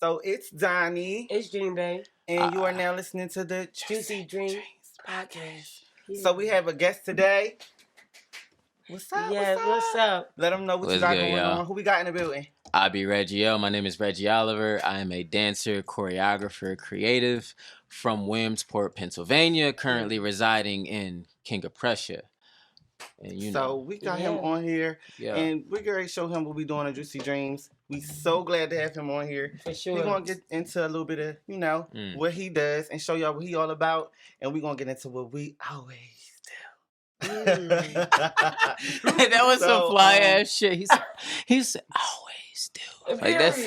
So it's Donnie, It's Dream Bay. and you are now listening to the Juicy Dreams Podcast. Yeah. So we have a guest today. What's up? What's up? Let them know what you got going on. Who we got in the building? Ibereggieo. My name is Reggie Oliver. I am a dancer, choreographer, creative from Williamsport, Pennsylvania, currently residing in King of Prussia. And so we got him on here, and we're going to show him what we're doing on Juicy Dreams. We so glad to have him on here. For sure. We're going to get into a little bit of, what he does and show y'all what he all about, and we're going to get into what we always that was some fly ass shit. He's always do. Like that's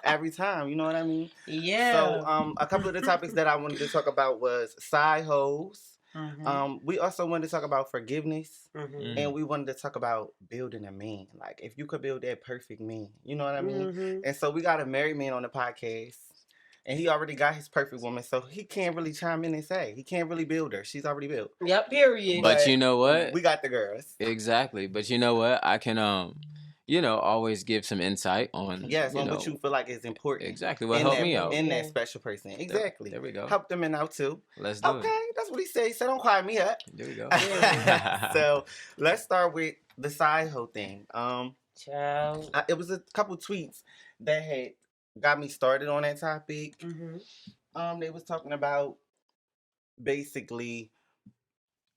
every time, you know what I mean? Yeah. So a couple of the topics that I wanted to talk about was side hoes. Mm-hmm. We also wanted to talk about forgiveness, and we wanted to talk about building a man. Like if you could build that perfect man, you know what I mean? Mm-hmm. And so we got a married man on the podcast, and he already got his perfect woman, so he can't really chime in and say he can't really build her. She's already built. Yep. Period. But you know what? We got the girls. Exactly. But you know what? I can always give some insight on on what you feel like is important. Exactly. What helped me out. In that special person. Exactly. There we go. Help them out too. Let's do it. Okay, that's what he said. He said, don't quiet me up. There we go. So let's start with the side hoe thing. Child. It was a couple tweets that had got me started on that topic. Mm-hmm. They was talking about basically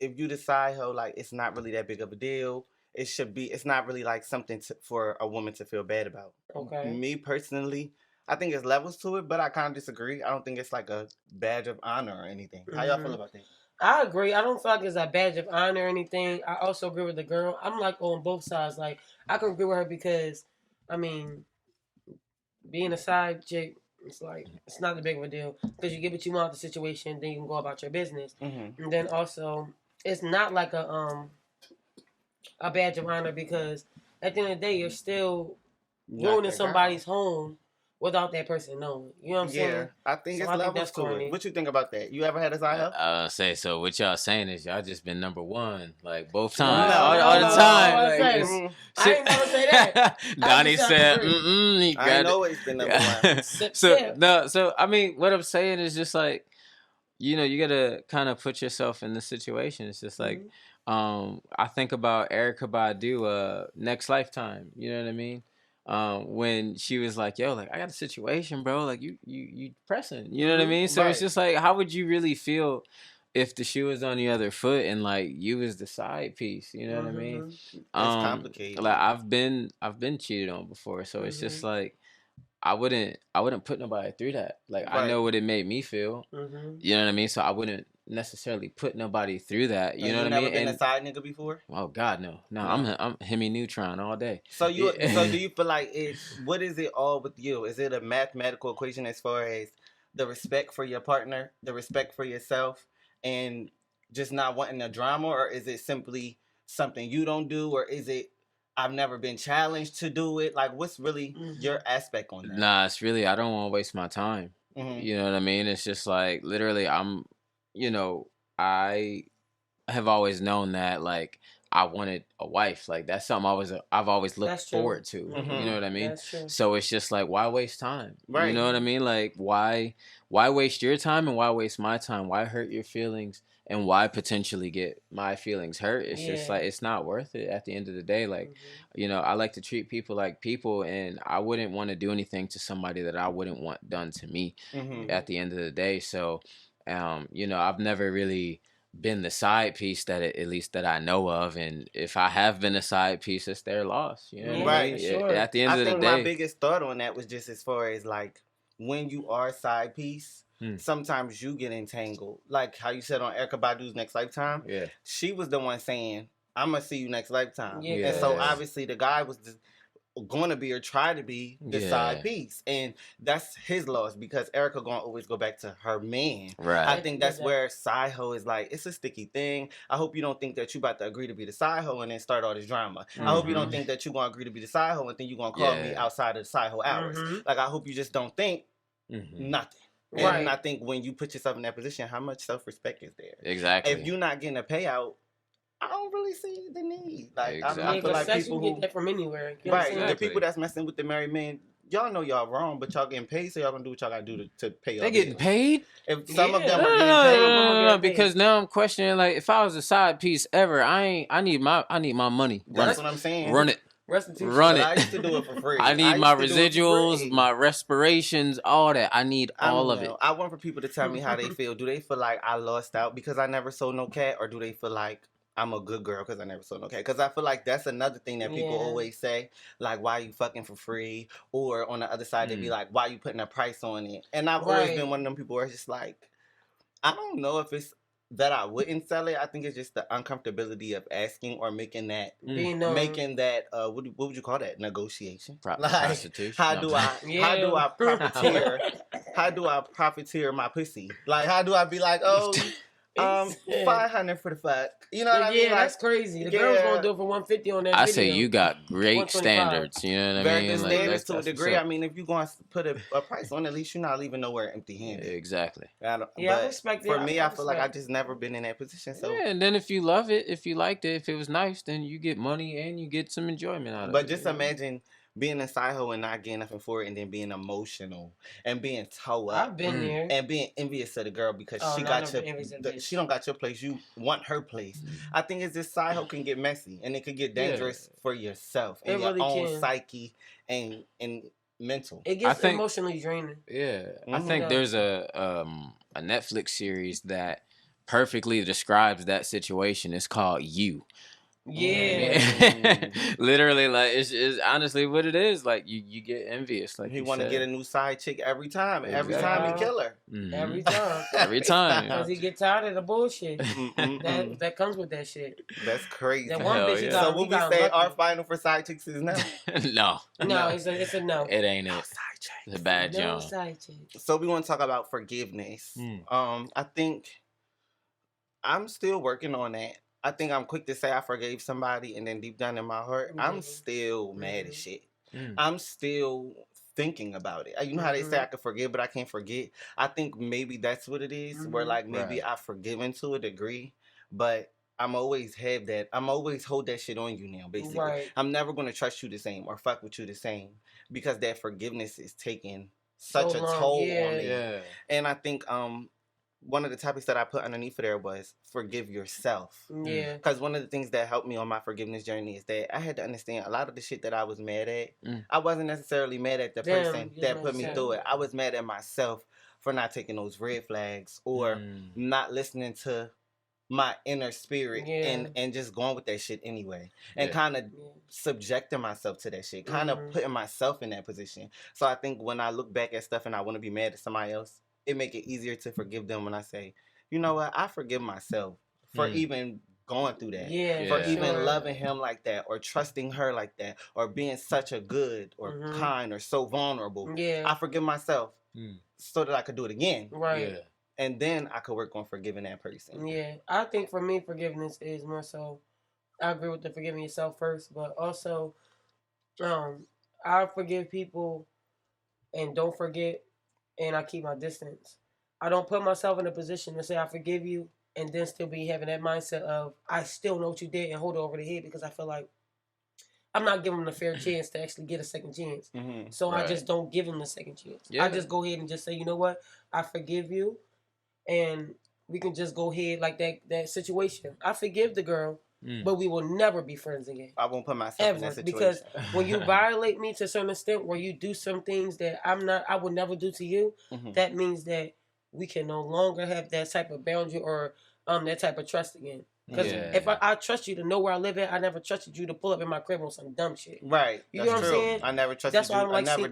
if you decide hoe, like it's not really that big of a deal. It's not really like something for a woman to feel bad about. Okay. Me personally, I think there's levels to it, but I kind of disagree. I don't think it's like a badge of honor or anything. How y'all feel about that? I agree. I don't feel like it's a badge of honor or anything. I also agree with the girl. I'm like on both sides. Like I can agree with her because, I mean, being a side chick, it's like it's not that big of a deal because you get what you want out the situation, then you can go about your business, and then also it's not like a badge of honor because at the end of the day you're still ruining somebody's home without that person knowing. You know what I'm saying? Yeah, I think it's levels to it. What you think about that? You ever had a side hoe? So what y'all saying is y'all just been number one, like both times, all the time. I ain't never say that. Donnie said, I ain't always been number one. So I mean, what I'm saying is just like, you gotta kind of put yourself in the situation. It's just like, I think about Erykah Badu, Next Lifetime. You know what I mean? When she was like, yo, like I got a situation, bro, like you pressing, you know what I mean? So It's just like, how would you really feel if the shoe was on the other foot and like you was the side piece, you know what I mean? It's complicated. Like I've been cheated on before, so it's just like I wouldn't put nobody through that. Like I know what it made me feel. You know what I mean? So I wouldn't necessarily put nobody through that. You know what I mean? Never been a side nigga before? Oh God, no. I'm Hemi Neutron all day. So do you feel like what is it all with you? Is it a mathematical equation as far as the respect for your partner, the respect for yourself, and just not wanting a drama, or is it simply something you don't do, or is it I've never been challenged to do it? Like, what's really your aspect on that? Nah, it's really I don't want to waste my time. You know what I mean? It's just like literally I have always known that like I wanted a wife. Like that's something I've always looked forward to. You know what I mean? That's true. So it's just like, why waste time? Right. You know what I mean? Like why waste your time and why waste my time? Why hurt your feelings and why potentially get my feelings hurt? It's just like it's not worth it at the end of the day. Like, I like to treat people like people, and I wouldn't want to do anything to somebody that I wouldn't want done to me at the end of the day. So I've never really been the side piece at least that I know of, and if I have been a side piece, it's their loss. You know what I mean? Sure. At the end of the day, I think my biggest thought on that was just as far as like when you are a side piece, sometimes you get entangled. Like how you said on Erykah Badu's Next Lifetime. Yeah, she was the one saying, "I'm gonna see you next lifetime," and so obviously the guy was going to be or try to be the side piece, and that's his loss because Erykah gonna always go back to her man. Right. I think that's where side hoe is like, it's a sticky thing. I hope you don't think that you about to agree to be the side hoe and then start all this drama. I hope you don't think that you gonna agree to be the side hoe and then you gonna call me outside of the side hoe hours. Like I hope you just don't think nothing. And I think when you put yourself in that position, how much self-respect is there? Exactly. If you're not getting a payout, I don't really see the need. Like exactly. I feel like people people who get that from anywhere. The people that's messing with the married men, y'all know y'all wrong, but y'all getting paid, so y'all gonna do what y'all gotta do to pay y'all They getting bills. paid? If some of them are No, getting paid, because now I'm questioning, like, if I was a side piece ever, I need my money. That's what I'm saying. Run it. Restitution. Run it. I used to do it for free. I need my residuals, my respirations, all that. I need all of it. I want for people to tell me how they feel. Do they feel like I lost out because I never sold no cat, or do they feel like I'm a good girl because I never sold no cat? Because I feel like that's another thing that people always say, like, why you fucking for free? Or on the other side, they be like, why you putting a price on it? And I've always been one of them people where it's just like, I don't know if it's that I wouldn't sell it. I think it's just the uncomfortability of asking or making that what would you call that, negotiation? Prostitution. How do I profiteer? How do I profiteer my pussy? Like, how do I be like, oh, 500 for the fuck? You know what I mean? Yeah, that's crazy. The girl's gonna do it for 150 on that video. I say you got great standards. You know what I mean? Very good standards to a degree. I mean, if you're going to put a price on, at least you're not leaving nowhere empty-handed. Exactly. I respect it. For me, I feel like I just never been in that position. So and then if you love it, if you liked it, if it was nice, then you get money and you get some enjoyment out of it. But just imagine being a side hoe and not getting nothing for it, and then being emotional and being toe up. I've been there. And being envious of the girl because she don't got your place. You want her place. I think it's this side hoe can get messy, and it could get dangerous for yourself and your own psyche and mental. It gets emotionally draining. Yeah. I think there's a Netflix series that perfectly describes that situation. It's called You. Yeah. Literally, like, it's honestly what it is. Like, you get envious. Like, he want to get a new side chick every time. Exactly. Every time he kill her. Every time. Every time. Because he get tired of the bullshit that comes with that shit. That's crazy. That one bitch so what we say our final for side chicks is no? No, it's a no. It ain't no it. Side chicks. It's a bad no job. Side chicks. So we want to talk about forgiveness. I think I'm still working on that. I think I'm quick to say I forgave somebody, and then deep down in my heart, I'm still mad as shit. I'm still thinking about it. You know how they say I can forgive, but I can't forget? I think maybe that's what it is, where like maybe I've forgiven to a degree, but I'm always hold that shit on you now, basically. Right. I'm never going to trust you the same or fuck with you the same because that forgiveness is taking such a toll on me. Yeah. And I think one of the topics that I put underneath of there was forgive yourself. Yeah. Because one of the things that helped me on my forgiveness journey is that I had to understand a lot of the shit that I was mad at. I wasn't necessarily mad at the person that put me through it. I was mad at myself for not taking those red flags or not listening to my inner spirit and just going with that shit anyway. And kind of subjecting myself to that shit. Kind of putting myself in that position. So I think when I look back at stuff and I want to be mad at somebody else, it make it easier to forgive them when I say, you know what, I forgive myself for even going through that. For even loving him like that or trusting her like that or being such a good or kind or so vulnerable. I forgive myself so that I could do it again. Right. Yeah. And then I could work on forgiving that person. Yeah. I think for me, forgiveness is more so, I agree with the forgiving yourself first, but also I forgive people and don't forget, and I keep my distance. I don't put myself in a position to say I forgive you and then still be having that mindset of I still know what you did and hold it over the head because I feel like I'm not giving them a fair chance to actually get a second chance. So I just don't give them the second chance. I just go ahead and just say, you know what? I forgive you and we can just go ahead like that situation. I forgive the girl, but we will never be friends again. I won't put myself in that situation. Because when you violate me to a certain extent, where you do some things that I would never do to you, that means that we can no longer have that type of boundary or that type of trust again. Because if I trust you to know where I live at, I never trusted you to pull up in my crib on some dumb shit. Right. You know what I'm saying? I never trusted you. I never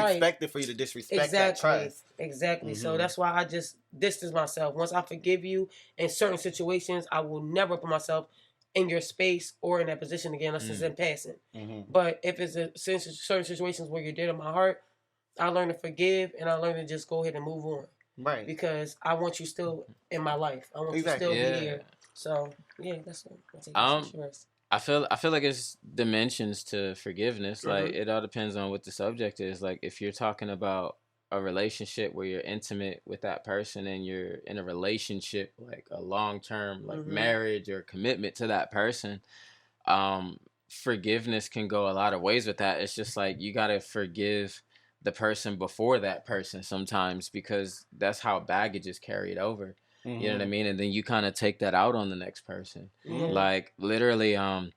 expected for you to disrespect that trust. Exactly. So that's why I just distance myself. Once I forgive you in certain situations, I will never put myself in your space or in that position again unless it's in passing. But if it's certain situations where you're dead in my heart, I learn to forgive and I learn to just go ahead and move on. Right. Because I want you still in my life. I want you to still be here. So that's what I feel like it's dimensions to forgiveness. Like it all depends on what the subject is. Like if you're talking about a relationship where you're intimate with that person and you're in a relationship like a long-term like marriage or commitment to that person, forgiveness can go a lot of ways with that. It's just like you gotta forgive the person before that person sometimes, because that's how baggage is carried over. You know what I mean? And then you kind of take that out on the next person. Like literally, I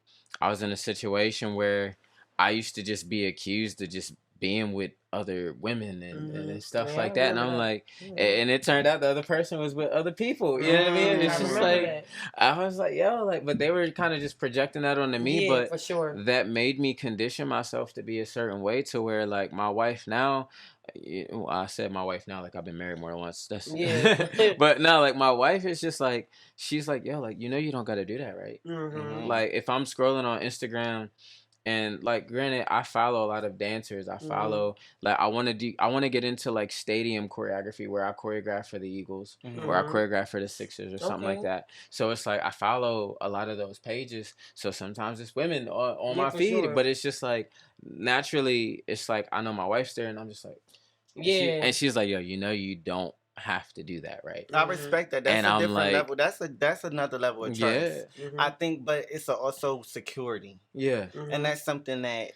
was in a situation where I used to just be accused of just being with other women and stuff like that. And I'm like, and it turned out the other person was with other people. You know what I mean? It's just like, I was like, yo, like, but they were kind of just projecting that onto me. But for sure, that made me condition myself to be a certain way, to where like my wife now, I said my wife now, like I've been married more than once. That's but now, like my wife is just like, she's like, yo, like, you don't got to do that, right? Like if I'm scrolling on Instagram, and like granted, I follow a lot of dancers. I follow like I want to get into like stadium choreography, where I choreograph for the Eagles, or I choreograph for the Sixers or something like that. So it's like I follow a lot of those pages. So sometimes it's women on my feed, but it's just like naturally, it's like I know my wife's there, and I'm just like, and she's like, yo, you don't have to do that, right? I respect that. That's a different level. That's another level of trust. I think, but it's also security. And that's something that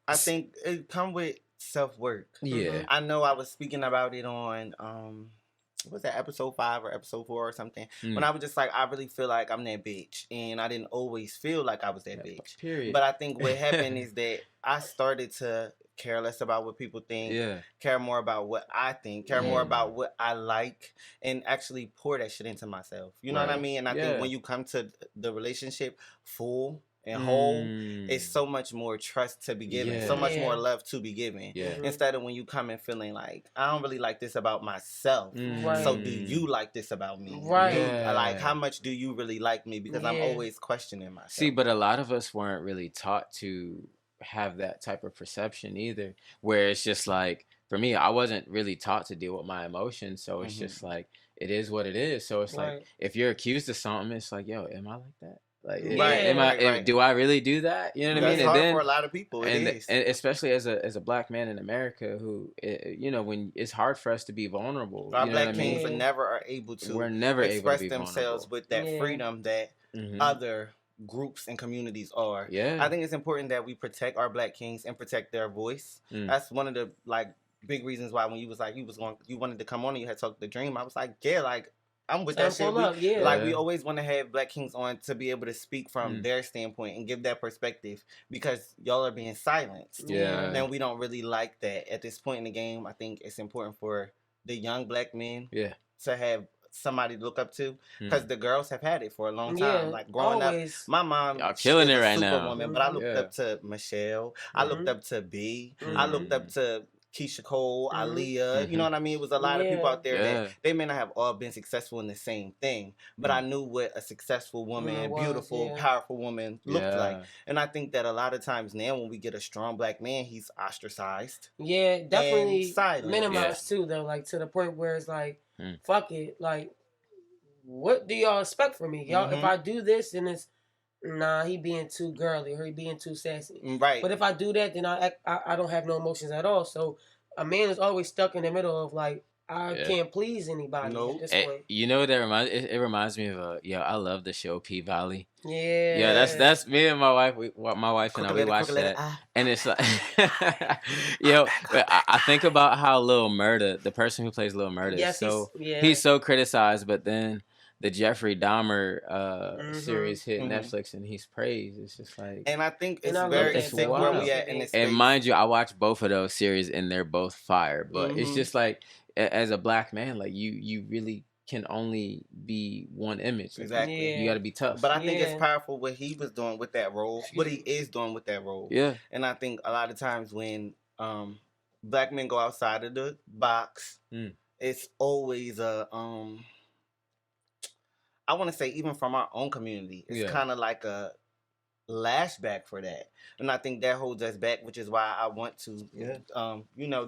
I think it come with self-work. I know I was speaking about it on was that episode 5 or episode 4 or something, when I was just like, I really feel like I'm that bitch, and I didn't always feel like I was that bitch. Period. But I think what happened is that I started to care less about what people think, care more about what I think, care more about what I like, and actually pour that shit into myself. You know what I mean? And I think when you come to the relationship full and whole, it's so much more trust to be given, so much more love to be given. Instead of when you come in feeling like, I don't really like this about myself, so do you like this about me? Like, how much do you really like me? Because I'm always questioning myself. See, but a lot of us weren't really taught to have that type of perception either, where it's just like, for me, I wasn't really taught to deal with my emotions, so it's just like, it is what it is. So it's like, if you're accused of something, it's like, yo, am I like that? Like, do I really do that? You know what I mean? That's hard for a lot of people. And especially as a black man in America, who, when it's hard for us to be vulnerable. Our black kings are able to. We're never express able to be themselves vulnerable with that freedom that other groups and communities are. I think it's important that we protect our black kings and protect their voice. That's one of the big reasons why when you was like you wanted to come on and you had talked the dream, I was like, I'm with that shit. We always want to have black kings on to be able to speak from their standpoint and give that perspective, because y'all are being silenced. And we don't really like that at this point in the game. I think it's important for the young black men to have somebody to look up to, because the girls have had it for a long time. Like growing up, my mom, y'all killing it right now. But I looked up to Michelle. I looked up to B. I looked up to Keisha Cole, Aaliyah. You know what I mean? It was a lot of people out there that they may not have all been successful in the same thing, but I knew what a successful woman, beautiful, powerful woman looked like. And I think that a lot of times now when we get a strong black man, he's ostracized. Definitely minimized too, though. Like to the point where it's like, fuck it. Like, what do y'all expect from me? Y'all, if I do this, then it's, nah, he being too girly or he being too sassy. But if I do that, then I don't have no emotions at all. So a man is always stuck in the middle of like, I can't please anybody at this point. You know what that reminds? It reminds me of I love the show P Valley. That's me and my wife. My wife and I, we watch that, and it's like, I think about how Lil Murda, the person who plays Lil Murda, he's so criticized, but then the Jeffrey Dahmer series hit Netflix and he's praised. It's just like, and I think it's very interesting where we at in this space. And mind you, I watched both of those series and they're both fire. But it's just like, as a black man, like you really can only be one image. Exactly. You got to be tough. But I think it's powerful what he was doing with that role. What he is doing with that role. And I think a lot of times when black men go outside of the box, it's always a I want to say, even from our own community, it's kind of like a lashback for that. And I think that holds us back, which is why I want to,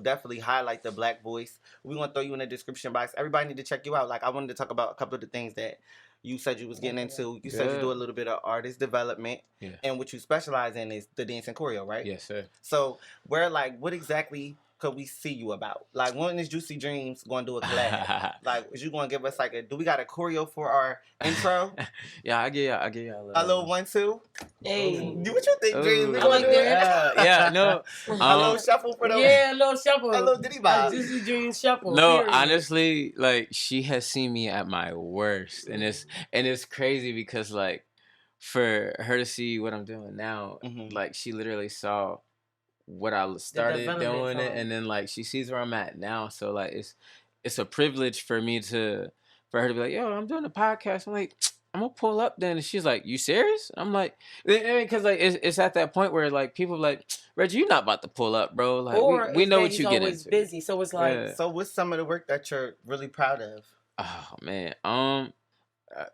definitely highlight the black voice. We're going to throw you in the description box. Everybody need to check you out. Like, I wanted to talk about a couple of the things that you said you was getting into. You said you do a little bit of artist development. And what you specialize in is the dance and choreo, right? Yes, sir. So, what exactly... could we see you about? Like, when is Juicy Dreams going to do a collab? Like, is you going to give us do we got a choreo for our intro? Yeah, I get y'all a little 1-2. Hey, what you think, Dreams? We I gonna like do it? yeah, no. A little shuffle for them. Yeah, a little shuffle. A little diddy bop. Juicy Dreams shuffle. No, period. honestly, like she has seen me at my worst, and it's crazy because like for her to see what I'm doing now, like she literally saw what I started doing it, and then like she sees where I'm at now. So like it's a privilege for her to be like, yo, I'm doing a podcast. I'm like, I'm gonna pull up then, and she's like, you serious? I'm like, because like it's at that point where like people like, Reggie, you're not about to pull up, bro. Like or we know what you get into. Always busy, so it's like. Yeah. So what's some of the work that you're really proud of? Oh man,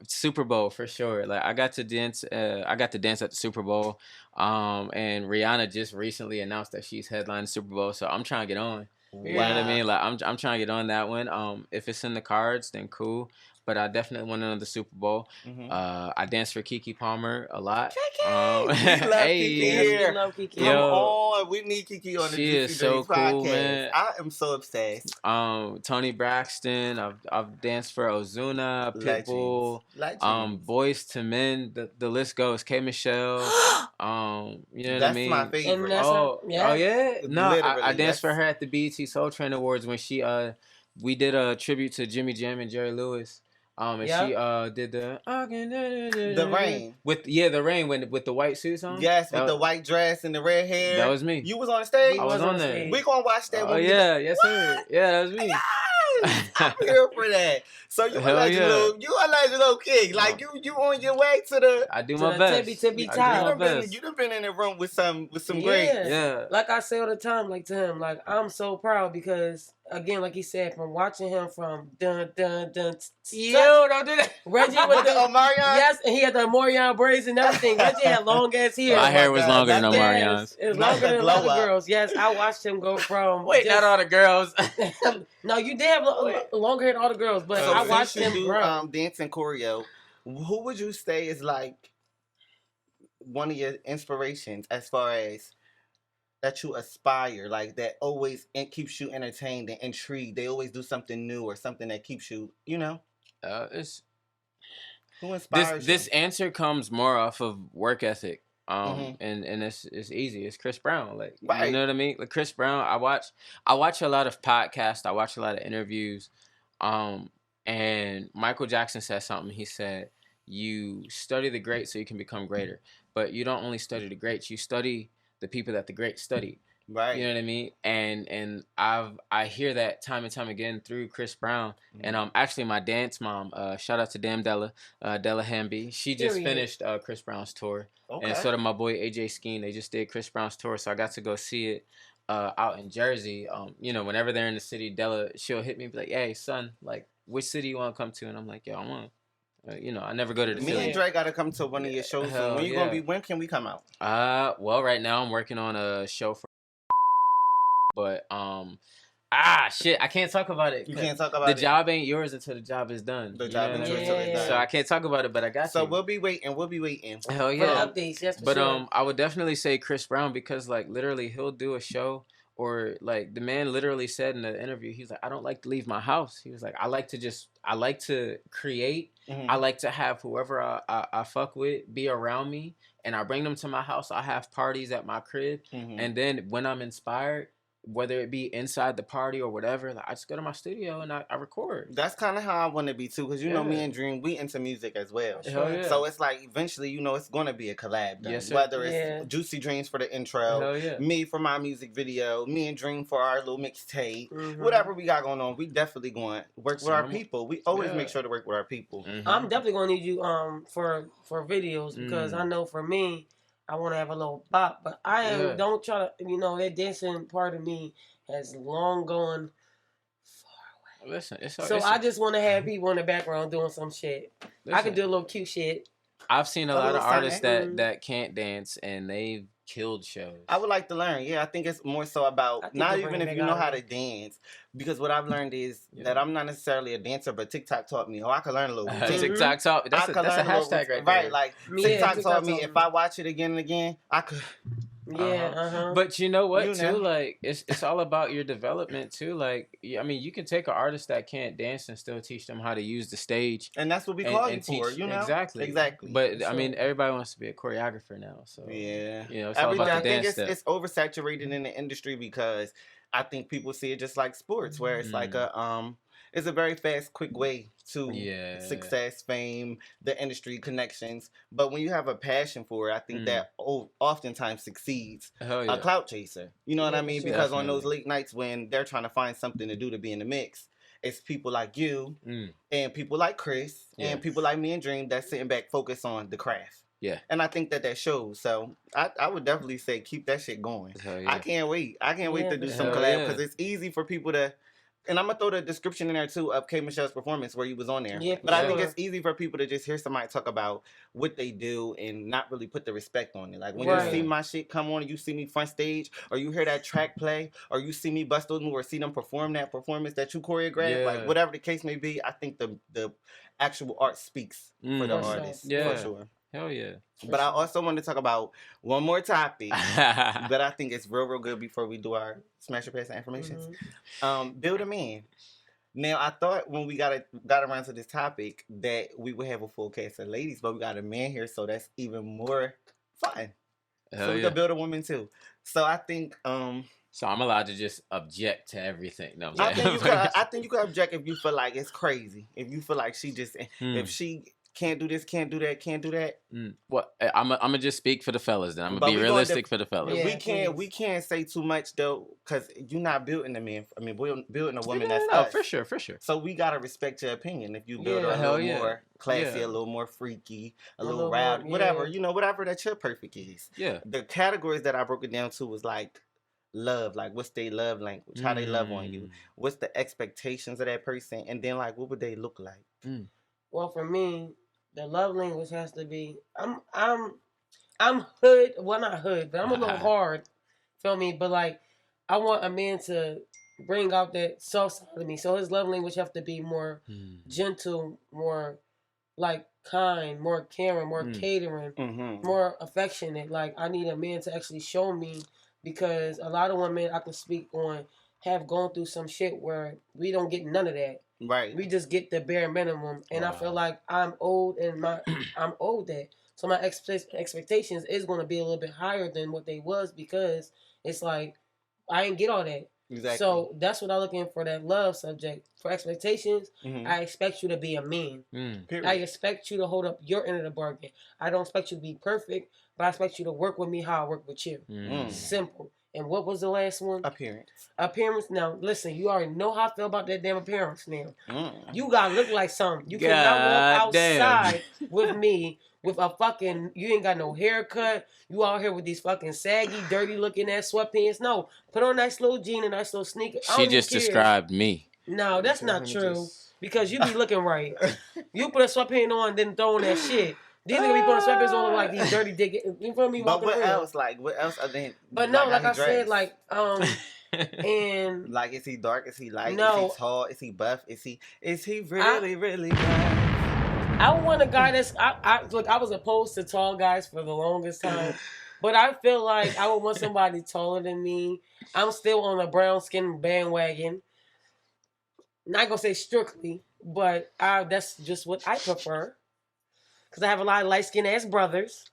Super Bowl for sure. Like I got to dance at the Super Bowl. And Rihanna just recently announced that she's headlining the Super Bowl, so I'm trying to get on. You know what I mean? Like I'm trying to get on that one. If it's in the cards, then cool. But I definitely want another Super Bowl. I danced for Keke Palmer a lot. Keke! We love Keke here. We love Keke. Come on. We need Keke on the She Juicy is so Dreams cool, podcast. man. I am so obsessed. Tony Braxton. I've danced for Ozuna, Pitbull, Boys to Men. The list goes. K Michelle. You know what I mean? That's my favorite. Oh yeah. No, I danced for her at the BET Soul Train Awards when she we did a tribute to Jimmy Jam and Jerry Lewis. And she did the rain the rain with the white suits on. Yes, with the white dress and the red hair. That was me. You was on the stage. I was on there. We gonna watch that. Oh yeah, yes sir. Yeah, that was me. I'm here for that. So you a little king. Like you on your way to the. I do my best. Tippy top. You done been in the room with some great. Yeah. Like I say all the time, like to him, like I'm so proud because again, like he said, from watching him from dun dun dun. Yo, don't do that. Reggie with the Omarion. Yes, and he had the Omarion braids and everything. Reggie had long ass hair. My hair was longer than Omarion's. It was longer than a lot of girls. Yes, I watched him go from. Wait, not all the girls. No, you did have longer hair than all the girls, but I watched him grow. Dancing choreo. Who would you say is like one of your inspirations as far as that you aspire, like that always keeps you entertained and intrigued? They always do something new or something that keeps you, who inspires this answer comes more off of work ethic. And it's easy. It's Chris Brown. Like you know what I mean? Like Chris Brown, I watch a lot of podcasts, I watch a lot of interviews. And Michael Jackson said something. He said, you study the greats so you can become greater. But you don't only study the greats, you study the people that the greats studied. Right. You know what I mean? And I hear that time and time again through Chris Brown. And actually my dance mom, shout out to Della Hamby. She just finished Chris Brown's tour. Okay. And so did my boy AJ Skeen. They just did Chris Brown's tour, so I got to go see it out in Jersey. Whenever they're in the city, Della, she'll hit me and be like, hey son, like which city you want to come to? And I'm like, yo, I want I never go to the city. Me and Dre got to come to one of your shows. When can we come out? Well, right now I'm working on a show for, but shit, I can't talk about it. You can't talk about it. The job ain't yours until the job is done. The job ain't yours until it's done. So I can't talk about it, but I got So we'll be waiting. Hell yeah. For the updates, yes, but I would definitely say Chris Brown because like literally he'll do a show. Or like the man literally said in the interview, he's like, I don't like to leave my house. He was like, I like to create. I like to have whoever I fuck with be around me, and I bring them to my house. I have parties at my crib, and then when I'm inspired, whether it be inside the party or whatever, like I just go to my studio and I record. That's kind of how I want to be too, because me and Dream, we into music as well. Hell yeah. So it's like eventually, it's going to be a collab. Done. Yes, whether it's Juicy Dreams for the intro, me for my music video, me and Dream for our little mixtape, whatever we got going on, we definitely going to work with our people. We always make sure to work with our people. I'm definitely going to need you for videos because I know for me, I want to have a little bop, but I don't try to, that dancing part of me has long gone far away. Listen, I just want to have people in the background doing some shit. Listen, I can do a little cute shit. I've seen a lot of artists that can't dance and they've killed shows. I would like to learn. Yeah, I think it's more so about not even if you know how to dance, because what I've learned is that I'm not necessarily a dancer, but TikTok taught me. I can learn a little. TikTok taught. That's a hashtag right there. Right, like TikTok taught me. If I watch it again and again, I could. Yeah, But you know what, too? Like, it's all about your development, too. Like, I mean, you can take an artist that can't dance and still teach them how to use the stage. And that's what we call you for, you know? Exactly. But, I mean, everybody wants to be a choreographer now, so. Yeah. You know, it's all about the dance step. It's oversaturated in the industry because I think people see it just like sports, where it's like it's a very fast, quick way to success, fame, the industry connections. But when you have a passion for it, I think that oftentimes succeeds a clout chaser. You know what I mean? Because on those late nights when they're trying to find something to do to be in the mix, it's people like you and people like Chris and people like me and Dream that's sitting back focused on the craft. Yeah. And I think that shows. So I would definitely say keep that shit going. I can't wait. I can't wait to do some collab because it's easy for people to. And I'm going to throw the description in there, too, of K. Michelle's performance where you was on there. Yeah, but I think it's easy for people to just hear somebody talk about what they do and not really put the respect on it. Like, when you see my shit come on and you see me front stage or you hear that track play or you see me bust those moves or see them perform that performance that you choreographed, like, whatever the case may be, I think the actual art speaks for the artist, for sure. Hell yeah. But I also want to talk about one more topic that I think is real good before we do our Smash Your Pass and Affirmations. Build a man. Now, I thought when we got around to this topic that we would have a full cast of ladies, but we got a man here, so that's even more fun. So we can build a woman too. So I think... So I'm allowed to just object to everything. No, I think you could object if you feel like it's crazy. If you feel like she just... If she... Can't do this, can't do that, can't do that. Well, I'm gonna just speak for the fellas then. I'm gonna be realistic for the fellas. Yeah, we can't say too much though, because you're not building a man. I mean, building a woman that's us. For sure. So we gotta respect your opinion. If you build a little more classy, a little more freaky, a little rowdy, whatever, whatever that your perfect is. Yeah. The categories that I broke it down to was like love, like what's their love language, how they love on you, what's the expectations of that person, and then like what would they look like. Well, for me, the love language has to be. I'm hood. Well, not hood, but I'm a little hard. Feel me? But like, I want a man to bring out that soft side of me. So his love language have to be more gentle, more like kind, more caring, more catering, more affectionate. Like I need a man to actually show me, because a lot of women I can speak on have gone through some shit where we don't get none of that. Right. We just get the bare minimum, and I feel like I'm old, and I'm old that, so my expectations is going to be a little bit higher than what they was, because it's like I ain't get all that. Exactly. So that's what I'm looking for, that love subject. For expectations, I expect you to be a man. I expect you to hold up your end of the bargain. I don't expect you to be perfect, but I expect you to work with me how I work with you. Simple. And what was the last one? Appearance. Now, listen, you already know how I feel about that damn appearance now. You gotta look like something. You cannot walk outside with me with a fucking... You ain't got no haircut. You out here with these fucking saggy, dirty looking ass sweatpants. No. Put on nice little jean and nice little sneaker. She just described me. No, that's not true. Because you be looking right. You put a sweatpant on, then throw on that shit. These niggas be putting sweatpants on like these dirty dick. You feel me? But what else? Like what else other than? But no, like I said, like and like is he dark? Is he light? No. Is he tall? Is he buff? Is he really bad? I want a guy that's look. I was opposed to tall guys for the longest time, but I feel like I would want somebody taller than me. I'm still on a brown skin bandwagon. Not gonna say strictly, but that's just what I prefer. Because I have a lot of light-skinned ass brothers.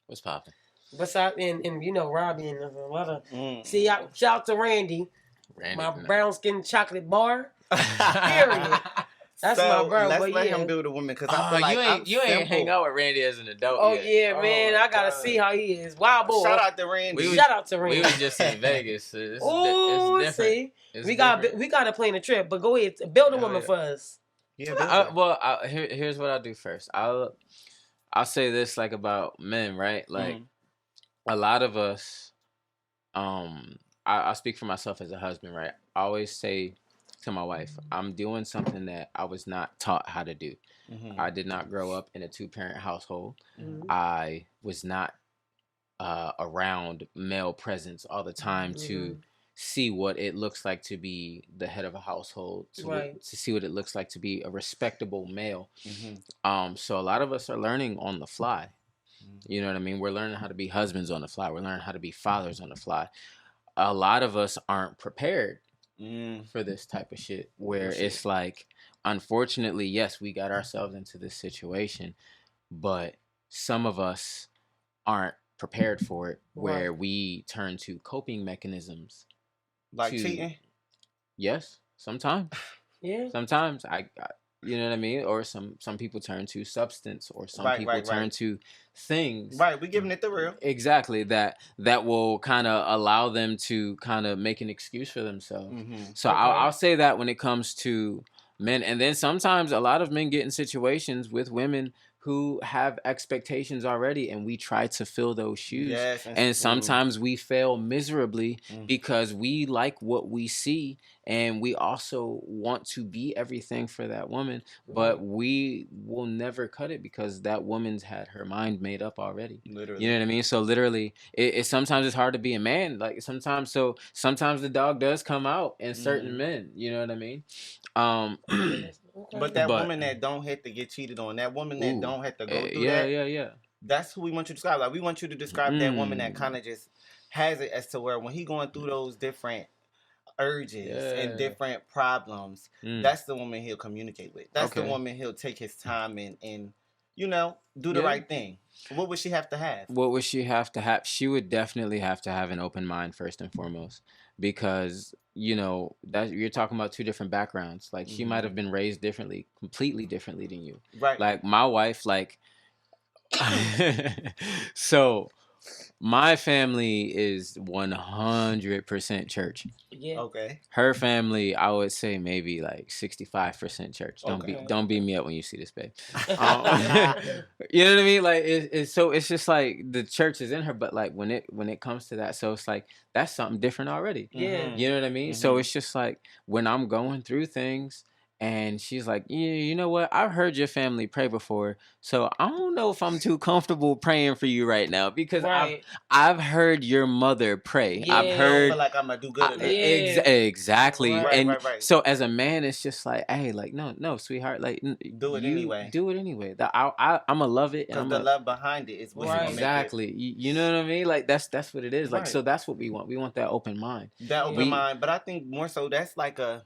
What's poppin'? Besides, and Robbie and a lot of... See, shout out to Randy my brown-skinned chocolate bar. Period. That's my bro. Let's let him build a woman, because I feel like you ain't hang out with Randy as an adult yet. Yeah, man. I gotta see how he is. Wild boy. Shout out to Randy. Shout out to Randy. We was just in Vegas. Oh, see? We gotta plan a trip, but go ahead. Build a woman for us. Yeah. Here's what I'll do first. I'll say this like about men, right? Like a lot of us, I speak for myself as a husband, right? I always say to my wife, I'm doing something that I was not taught how to do. I did not grow up in a 2-parent household. I was not around male presence all the time to see what it looks like to be the head of a household, to see what it looks like to be a respectable male. So a lot of us are learning on the fly. You know what I mean? We're learning how to be husbands on the fly. We're learning how to be fathers on the fly. A lot of us aren't prepared for this type of shit where it's like, unfortunately, yes, we got ourselves into this situation, but some of us aren't prepared for it, where we turn to coping mechanisms. Like cheating? Yes, sometimes. Yeah. Sometimes I you know what I mean? Or some people turn to substance, or some people turn to things. Right, we giving it the real. Exactly, that will kind of allow them to kind of make an excuse for themselves. So I'll say that when it comes to men. And then sometimes a lot of men get in situations with women who have expectations already, and we try to fill those shoes. Yes, and sometimes we fail miserably because we like what we see, and we also want to be everything for that woman, but we will never cut it because that woman's had her mind made up already. Literally. You know what I mean? So literally, it sometimes it's hard to be a man. Like sometimes the dog does come out in certain men. You know what I mean? But that woman that don't have to get cheated on, that woman that don't have to go through that, that's who we want you to describe. Like, we want you to describe that woman that kind of just has it as to where when he going through those different urges and different problems, that's the woman he'll communicate with. That's the woman he'll take his time and you know, do the right thing. What would she have to have? What would she have to have? She would definitely have to have an open mind first and foremost, because you know that you're talking about two different backgrounds. Like she might have been raised differently, completely differently than you. Right. Like my wife, like so my family is 100% church. Yeah. Okay. Her family, I would say maybe like 65% church. Don't beat me up when you see this, babe. You know what I mean? Like it's just like the church is in her, but like when it comes to that, so it's like that's something different already. Yeah. You know what I mean? So it's just like when I'm going through things. And she's like, yeah, you know what? I've heard your family pray before, so I don't know if I'm too comfortable praying for you right now because I've heard your mother pray. Yeah. I've heard. I feel like I'm gonna do good. Exactly. Right. And so as a man, it's just like, hey, like no, sweetheart, like do it anyway. Do it anyway. I'm gonna love it. Because the love behind it is what exactly. You know what I mean? Like that's what it is. Like so that's what we want. We want that open mind. That open mind, but I think more so that's like a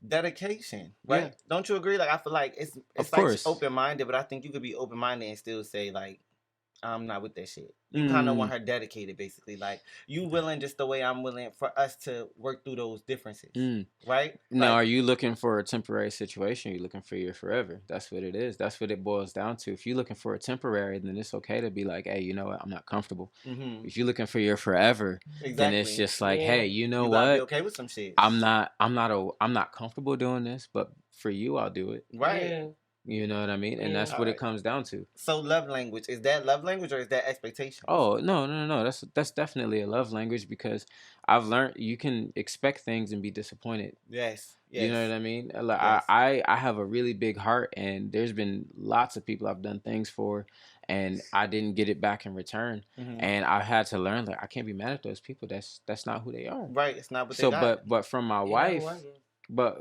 dedication, right? Yeah. Don't you agree? Like I feel like it's like open-minded, but I think you could be open-minded and still say like I'm not with that shit. You kind of want her dedicated, basically. Like you willing just the way I'm willing for us to work through those differences, right? Now, like, are you looking for a temporary situation? Or are you looking for your forever? That's what it is. That's what it boils down to. If you're looking for a temporary, then it's okay to be like, hey, you know what? I'm not comfortable. If you're looking for your forever, then it's just like, hey, you know you what? Be okay with some shit. I'm not comfortable doing this, but for you, I'll do it. Right. Yeah. You know what I mean? And that's what it comes down to. So love language, is that love language or is that expectation? Oh, no. That's definitely a love language because I've learned you can expect things and be disappointed. Yes. You know what I mean? Like, yes. I have a really big heart, and there's been lots of people I've done things for and I didn't get it back in return. And I had to learn that I can't be mad at those people. That's not who they are. Right. It's not what they got. But from my wife, but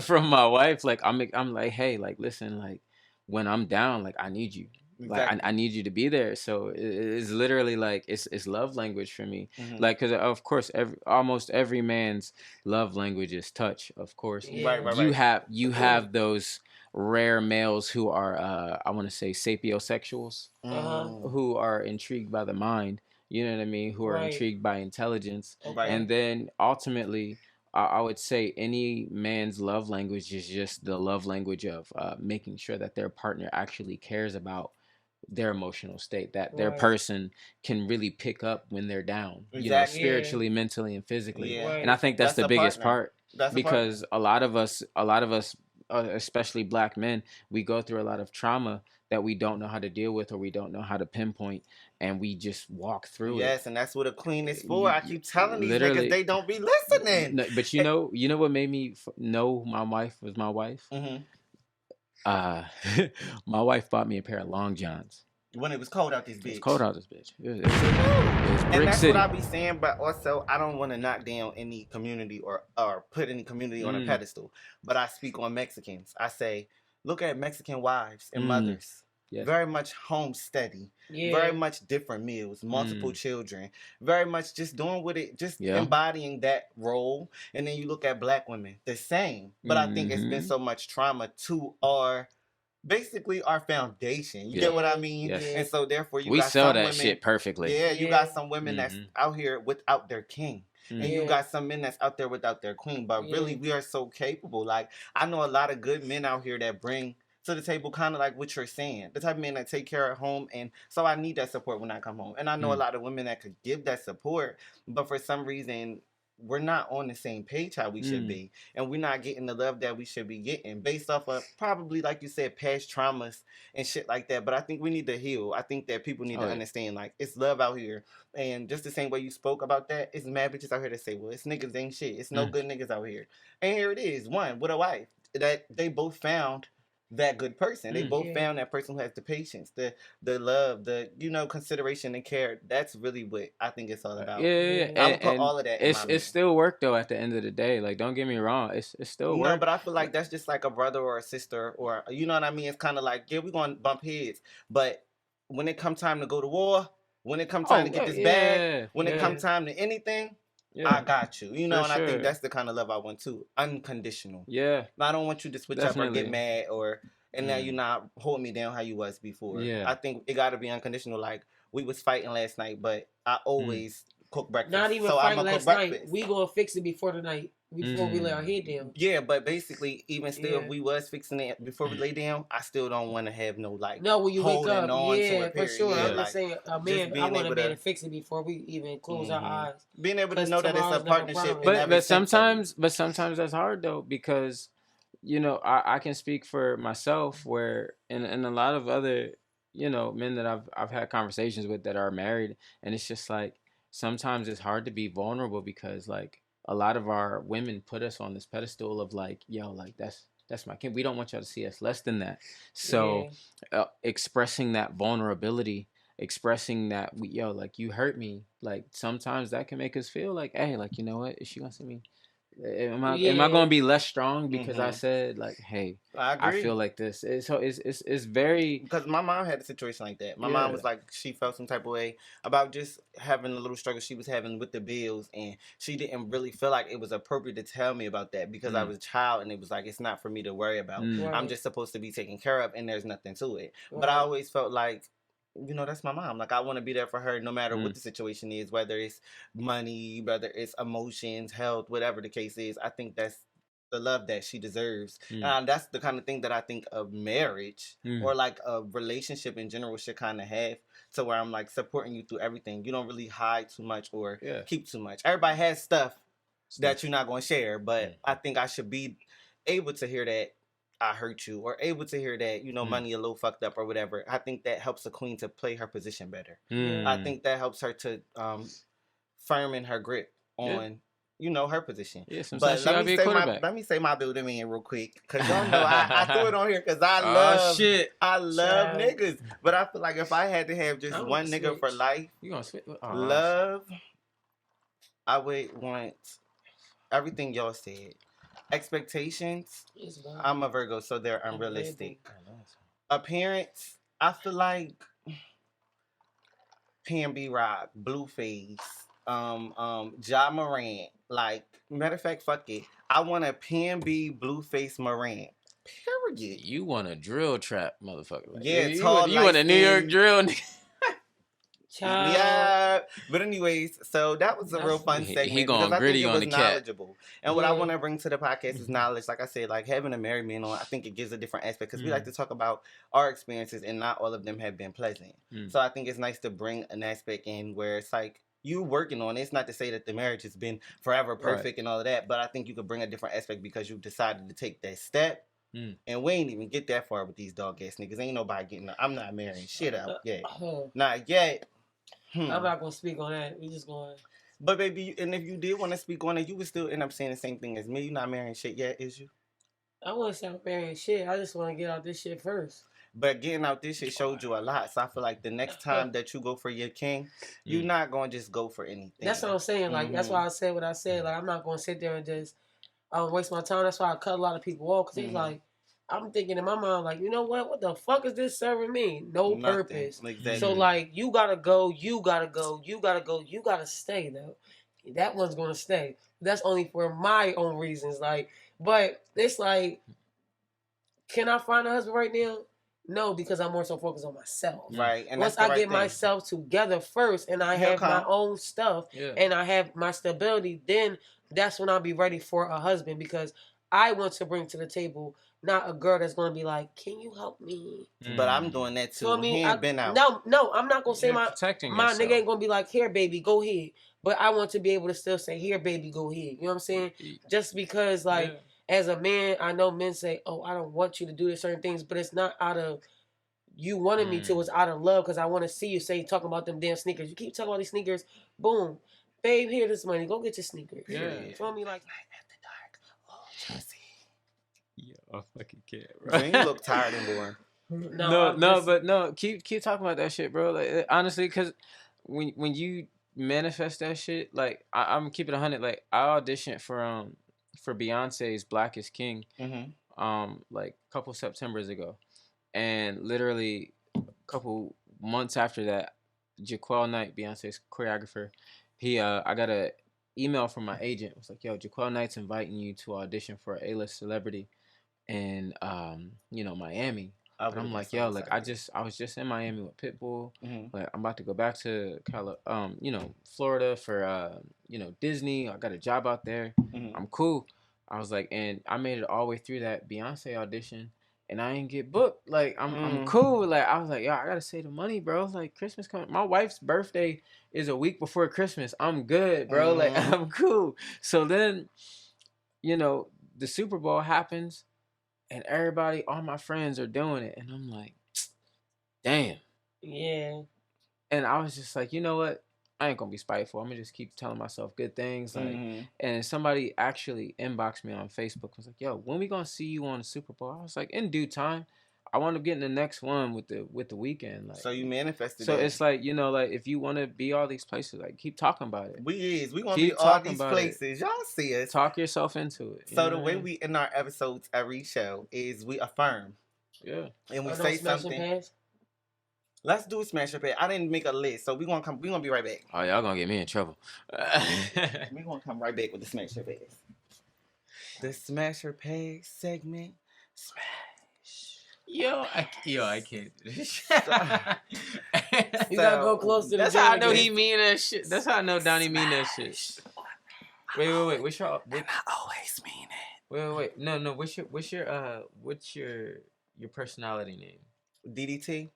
from my wife, like I'm like, hey, like listen, like when I'm down, like I need you. Exactly. Like I need you to be there. So it's literally like it's love language for me. Like because of course almost every man's love language is touch. Of course, right. You have those rare males who are I want to say sapiosexuals, who are intrigued by the mind. You know what I mean? Who are intrigued by intelligence, and then ultimately. I would say any man's love language is just the love language of making sure that their partner actually cares about their emotional state, that their person can really pick up when they're down, you know, spiritually, mentally, and physically. And I think that's the biggest part because a lot of us, especially black men, we go through a lot of trauma that we don't know how to deal with or we don't know how to pinpoint, and we just walk through it. Yes, and that's what a queen is for. I keep telling these niggas they don't be listening. No, but you know what made me know my wife was my wife? My wife bought me a pair of long johns. When it was cold out this bitch. It was cold out this bitch. It was and that's city. What I be saying, but also I don't want to knock down any community or put any community on a pedestal. But I speak on Mexicans. I say, look at Mexican wives and mothers. very much homesteady, very much different meals, multiple children, very much just doing what it, just embodying that role. And then you look at black women, the same. But I think it's been so much trauma to our, basically our foundation. You get what I mean? Yes. And so therefore you we got sell some that women, shit perfectly. Yeah, you got some women that's out here without their king. And you got some men that's out there without their queen. But really, we are so capable. Like, I know a lot of good men out here that bring to the table kind of like what you're saying. The type of men that take care of home. And so I need that support when I come home. And I know a lot of women that could give that support. But for some reason, we're not on the same page how we should be. And we're not getting the love that we should be getting based off of probably, like you said, past traumas and shit like that. But I think we need to heal. I think that people need to understand, like, it's love out here. And just the same way you spoke about that, it's mad bitches out here that say, well, it's niggas ain't shit. It's no good niggas out here. And here it is, one with a wife that they both found that good person. They both found that person who has the patience, the love, the, you know, consideration and care. That's really what I think it's all about. I would put all of that in my it's still work though at the end of the day. Like, don't get me wrong, it's still work. No, but I feel like that's just like a brother or a sister, or, you know what I mean? It's kind of like, yeah, we're going to bump heads, but when it come time to go to war, when it come time to get this bag, when it come time to anything, I got you. You know, and I think that's the kind of love I want too. Unconditional. Yeah. I don't want you to switch up or get mad and now you're not holding me down how you was before. Yeah. I think it got to be unconditional. Like, we was fighting last night, but I always cook breakfast. Not even fighting last night. We gonna fix it before the night. Before we lay our head down. Yeah, but basically, even still, if we was fixing it before we lay down, I still don't want to have no, like, no, when you wake up, for sure. Yeah, I'm just saying, man, I want to be able to fix it before we even close our eyes. Being able to know that it's a partnership. But sometimes that's hard though, because, you know, I can speak for myself, where and a lot of other, you know, men that I've had conversations with that are married, and it's just like sometimes it's hard to be vulnerable because, like, a lot of our women put us on this pedestal of like, yo, like that's my king. We don't want y'all to see us less than that. So expressing that vulnerability, expressing that yo, like, you hurt me, like, sometimes that can make us feel like, hey, like, you know what, is she gonna see me? Am I going to be less strong because I said, like, hey, I feel like this? It's very... Because my mom had a situation like that. My mom was like, she felt some type of way about just having a little struggle she was having with the bills, and she didn't really feel like it was appropriate to tell me about that because I was a child, and it was like, it's not for me to worry about. I'm just supposed to be taken care of, and there's nothing to it. But I always felt like, you know, that's my mom. Like, I want to be there for her no matter what the situation is, whether it's money, whether it's emotions, health, whatever the case is. I think that's the love that she deserves. That's the kind of thing that I think a marriage or like a relationship in general should kind of have, to where I'm like supporting you through everything. You don't really hide too much or keep too much. Everybody has stuff that you're not going to share, but I think I should be able to hear that I hurt you, or able to hear that, you know, money a little fucked up or whatever. I think that helps a queen to play her position better. I think that helps her to firm in her grip on, you know, her position. But let me say my building in real quick, because y'all know I threw it on here because I love niggas. But I feel like if I had to have just one nigga for life, you gonna switch? Love, I would want everything y'all said. Expectations, I'm a Virgo, so they're unrealistic. Appearance, I feel like PNB Rock, Blueface, Ja Morant. Like, matter of fact, fuck it. I want a PNB Blueface Morant. Period. You want a drill trap, motherfucker. Like, you want a New York drill nigga. Yeah, but anyways, so that was a real fun segment. He going gritty on the knowledgeable. And what I want to bring to the podcast is knowledge. Like I said, like having a married man on, I think it gives a different aspect, because we like to talk about our experiences, and not all of them have been pleasant. So I think it's nice to bring an aspect in where it's like you working on it. It's not to say that the marriage has been forever perfect and all of that, but I think you could bring a different aspect because you decided to take that step. And we ain't even get that far with these dog ass niggas. Ain't nobody getting. I'm not marrying shit out yet. Not yet. I'm not gonna speak on that. We just going. But baby, and if you did want to speak on it, you would still end up saying the same thing as me. You're not marrying shit yet, is you? I wouldn't say I'm marrying shit. I just want to get out this shit first. But getting out this shit showed you a lot. So I feel like the next time that you go for your king, you're not gonna just go for anything. That's what I'm saying. Like that's why I said what I said. Like, I'm not gonna sit there and just waste my time. That's why I cut a lot of people off, because it's like, I'm thinking in my mind, like, you know what the fuck is this serving me? No Nothing. purpose. Exactly. So, like, you gotta go, you gotta stay, though. That one's gonna stay. That's only for my own reasons. Like, but it's like, can I find a husband right now? No, because I'm more so focused on myself. Right. And once I get myself together first and I have my own stuff and I have my stability, then that's when I'll be ready for a husband, because I want to bring to the table not a girl that's going to be like, can you help me? But I'm doing that too. So, I mean, he ain't been out. No, I'm not going to say my nigga ain't going to be like, here, baby, go ahead. But I want to be able to still say, here, baby, go ahead. You know what I'm saying? Just because, like, as a man, I know men say, oh, I don't want you to do certain things, but it's not out of you wanting me to. It's out of love, because I want to see you talking about them damn sneakers. You keep talking about these sneakers, boom. Babe, here, this money. Go get your sneakers. Yeah. Feel me? Like, night after dark. Oh, Chelsea. Yeah, I fucking can't, bro. You look tired and boring. No, keep talking about that shit, bro. Like, honestly, because when you manifest that shit, like, I'm keeping 100. Like, I auditioned for Beyonce's Black is King, like a couple Septembers ago, and literally a couple months after that, Jaquel Knight, Beyonce's choreographer, I got a email from my agent. It was like, yo, Jaquel Knight's inviting you to audition for an A-list celebrity in Miami. And I'm like, yo, like, I was just in Miami with Pitbull. Like, I'm about to go back to Florida for Disney. I got a job out there. I'm cool. I was like, and I made it all the way through that Beyonce audition, and I ain't get booked. Like, I'm cool. Like, I was like, yo, I gotta save the money, bro. Like, Christmas coming. My wife's birthday is a week before Christmas. I'm good, bro. Like, I'm cool. So then, the Super Bowl happens, and everybody, all my friends are doing it, and I'm like, damn. Yeah. And I was just like, you know what? I ain't gonna be spiteful. I'm gonna just keep telling myself good things. Like, and somebody actually inboxed me on Facebook. Was like, yo, when we gonna see you on the Super Bowl? I was like, in due time. I want to get in the next one with the Weeknd. Like, so you manifested. So it's like, like, if you want to be all these places, like, keep talking about it. We want to be all these places. Y'all see us. Talk yourself into it. So the way we end our episodes every show is we affirm. Yeah. And we say something. Let's do a smash your pad. I didn't make a list, so we gonna be right back. Oh, y'all gonna get me in trouble. We gonna come right back with the smash your pad. The smash your pad segment. Smash. Yo, I can't do this. You gotta go close to the. That's how I know he mean that shit. That's how I know Donnie mean that shit. Wait. What's your? And I always mean it. Wait. No. What's your personality name? DDT.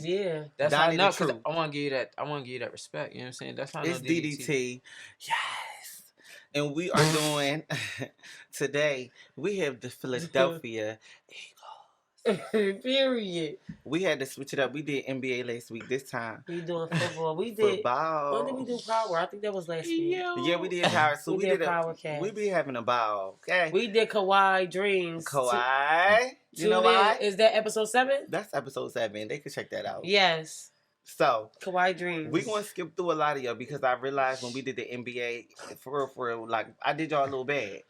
Yeah. That's Donnie how I know. I want to give you that. I want to give you that respect. You know what I'm saying? That's how I know it's DDT. Yes. And we are doing today. We have the Philadelphia Eagles. Period. We had to switch it up. We did NBA last week. This time we doing football. We did football. When did we do power? I think that was last week. Yeah, we did power. So we did power cast. We be having a ball. Okay. We did Kawhi Dreams. Kawhi. You know why? Is that episode 7? That's episode 7. They can check that out. Yes. So Kawhi Dreams. We gonna skip through a lot of y'all because I realized when we did the NBA for real, like I did y'all a little bad.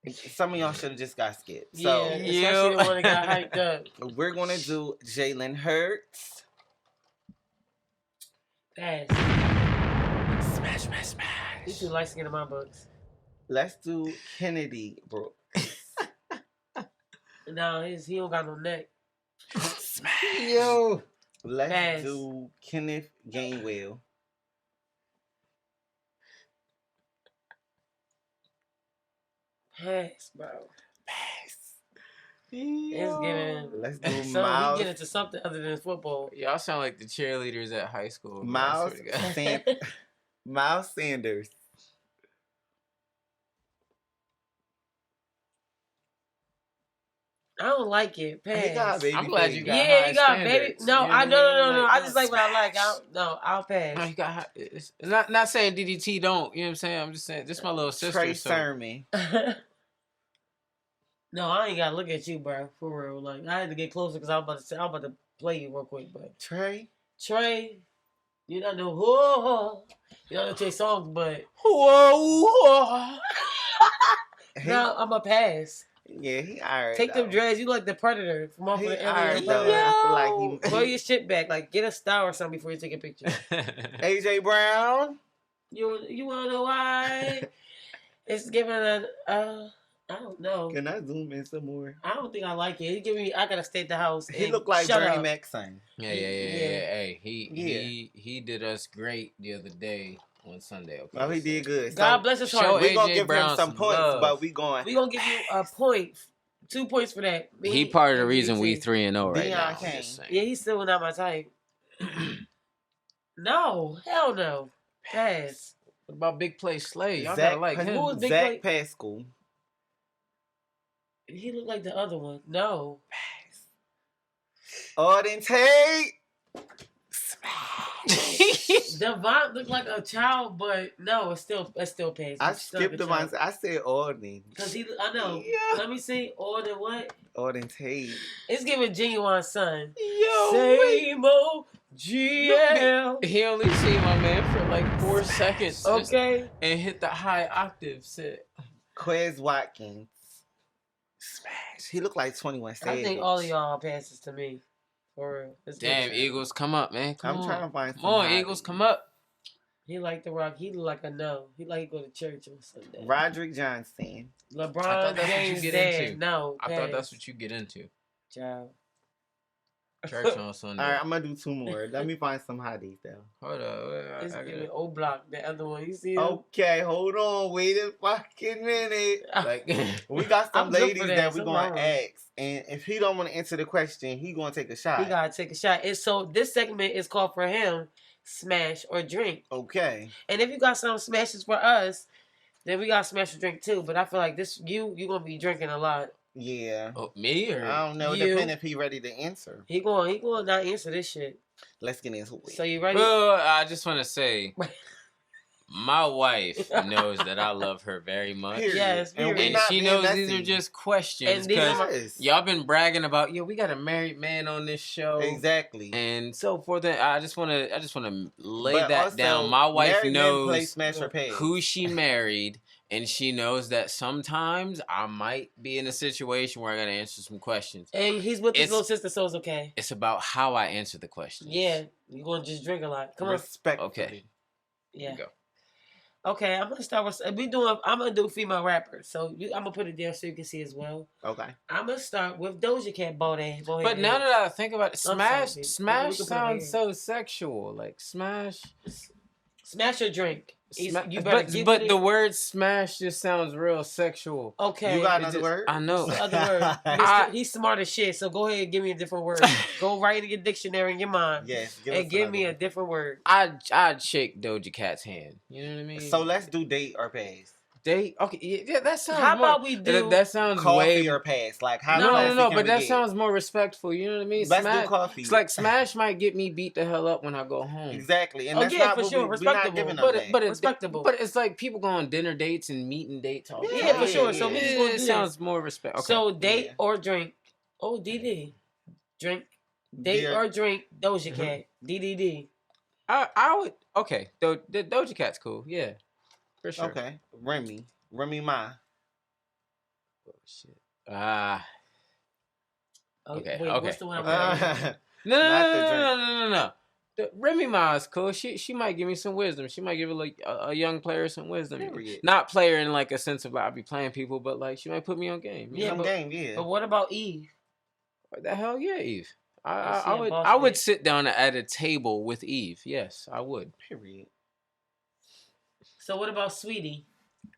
Some of y'all should have just got skipped. So, especially the one that got hyped up. We're going to do Jalen Hurts. Pass. Smash. He's too light skin in my books. Let's do Kennedy Brooks. No, he don't got no neck. Smash. Yo. Let's do Kenneth Gainwell. Pass, bro. Pass. It's getting. Let's do Miles. We get into something other than football. Y'all sound like the cheerleaders at high school. Miles Sanders. I don't like it. Pass. I'm glad you got. Yeah, you got baby. No, I no. I just like what I like. I'll pass. No, you got. It's not saying DDT don't. You know what I'm saying? I'm just saying this is my little sister. Trey Sermon. No, I ain't gotta look at you, bro. For real, like I had to get closer because I was about to play you real quick. But Trey, you don't know whoa. You don't know Trey songs, but whoa. No, I'm a pass. Yeah, he alright. Take them dreads. You like the Predator from off of the alright, Alien. though. I feel like he Pull your shit back. Like, get a style or something before you take a picture. AJ Brown. You wanna know why? It's giving I don't know. Can I zoom in some more? I don't think I like it. He give me. I gotta stay at the house. He look like Bernie Mac's son. Yeah. Hey, he did us great the other day on Sunday. Okay. Oh, he did good. God bless his heart. We're gonna give him some points, but we gonna give you a point. 2 points for that. He part of the reason we 3-0 right now. Yeah, he's still not my type. No, hell no. Pass. What about Big Play Slay? Y'all gotta like him. Who was Big Zach Pascal. He looked like the other one. No. Auden Tate. Devon looked like a child, but no, it's still pass. I skipped Devon. I said Auden. Cause I know. Yeah. Let me see. Auden what? Auden Tate. It's giving Genuine Son. Yo. Same old GL. He only seen my man for like 4 seconds. Okay. And hit the high octave set. Quez Watkins. Smash. He looked like 21 Savage. I think all of y'all passes to me. For real. Damn, Eagles, come up, man. Come on. Trying to find some. Come on, Eagles, come up. He like the Rock. He look like a no. He like he go to church on Sunday. Roderick Johnson. LeBron James dad. No. I thought that's what you get into. Child. Church on Sunday. All right, I'm gonna do 2 more. Let me find some hotties though. Hold up. It's giving O Block, the other one. You see him? Okay, hold on. Wait a fucking minute. Like, we got some ladies that we're gonna ask, and if he don't want to answer the question, he gonna take a shot. He gotta take a shot. And so this segment is called for him, smash or drink. Okay. And if you got some smashes for us, then we got smash or drink too. But I feel like this you gonna be drinking a lot. Yeah. Oh, me or I don't know. Depending if he ready to answer. He going not answer this shit. Let's get into it. So you ready? Well, I just want to say, my wife knows that I love her very much. Yes, and she knows these are just questions because y'all been bragging about, we got a married man on this show, exactly, and so forth. I just want to lay that down. My wife knows who she married. And she knows that sometimes I might be in a situation where I gotta answer some questions. And he's with his little sister, so it's okay. It's about how I answer the questions. Yeah, you're gonna just drink a lot. Come on. Okay. Yeah. Go. Okay, I'm gonna start with. I'm gonna do female rappers. So I'm gonna put it there so you can see as well. Okay. I'm gonna start with Doja Cat. But now that I think about it, Smash sounds so sexual. Like Smash or drink. But the word smash just sounds real sexual. Okay. You got another word? I know. Other word. He's smart as shit, so go ahead and give me a different word. Go right in your dictionary in your mind. Yes. And give me a different word. I'd shake Doja Cat's hand. You know what I mean? So let's do date or pass. Date? Okay, yeah, that sounds How about we do... That sounds coffee or pass. Like, how No, but that sounds more respectful. You know what I mean? Let's do coffee. It's like Smash might get me beat the hell up when I go home. Exactly. And that's not what we're not giving them but respectable. But it's like people go on dinner dates and meeting dates all the time. Yeah, for sure. So we just gonna do it sounds more respectful. Okay. So date or drink. Oh, DD. Drink. Date or drink Doja Cat. DDD. I would... Okay. The Doja Cat's cool. Yeah. For sure. Okay. Remy Ma. Oh shit. Okay. Wait, okay. What's the one? No. Remy Ma is cool. She might give me some wisdom. She might give a young player some wisdom. Period. Not player in like a sense of like I'll be playing people, but like she might put me on game. But what about Eve? What the hell, yeah, Eve. I would sit down at a table with Eve. Yes, I would. Period. So what about Sweetie?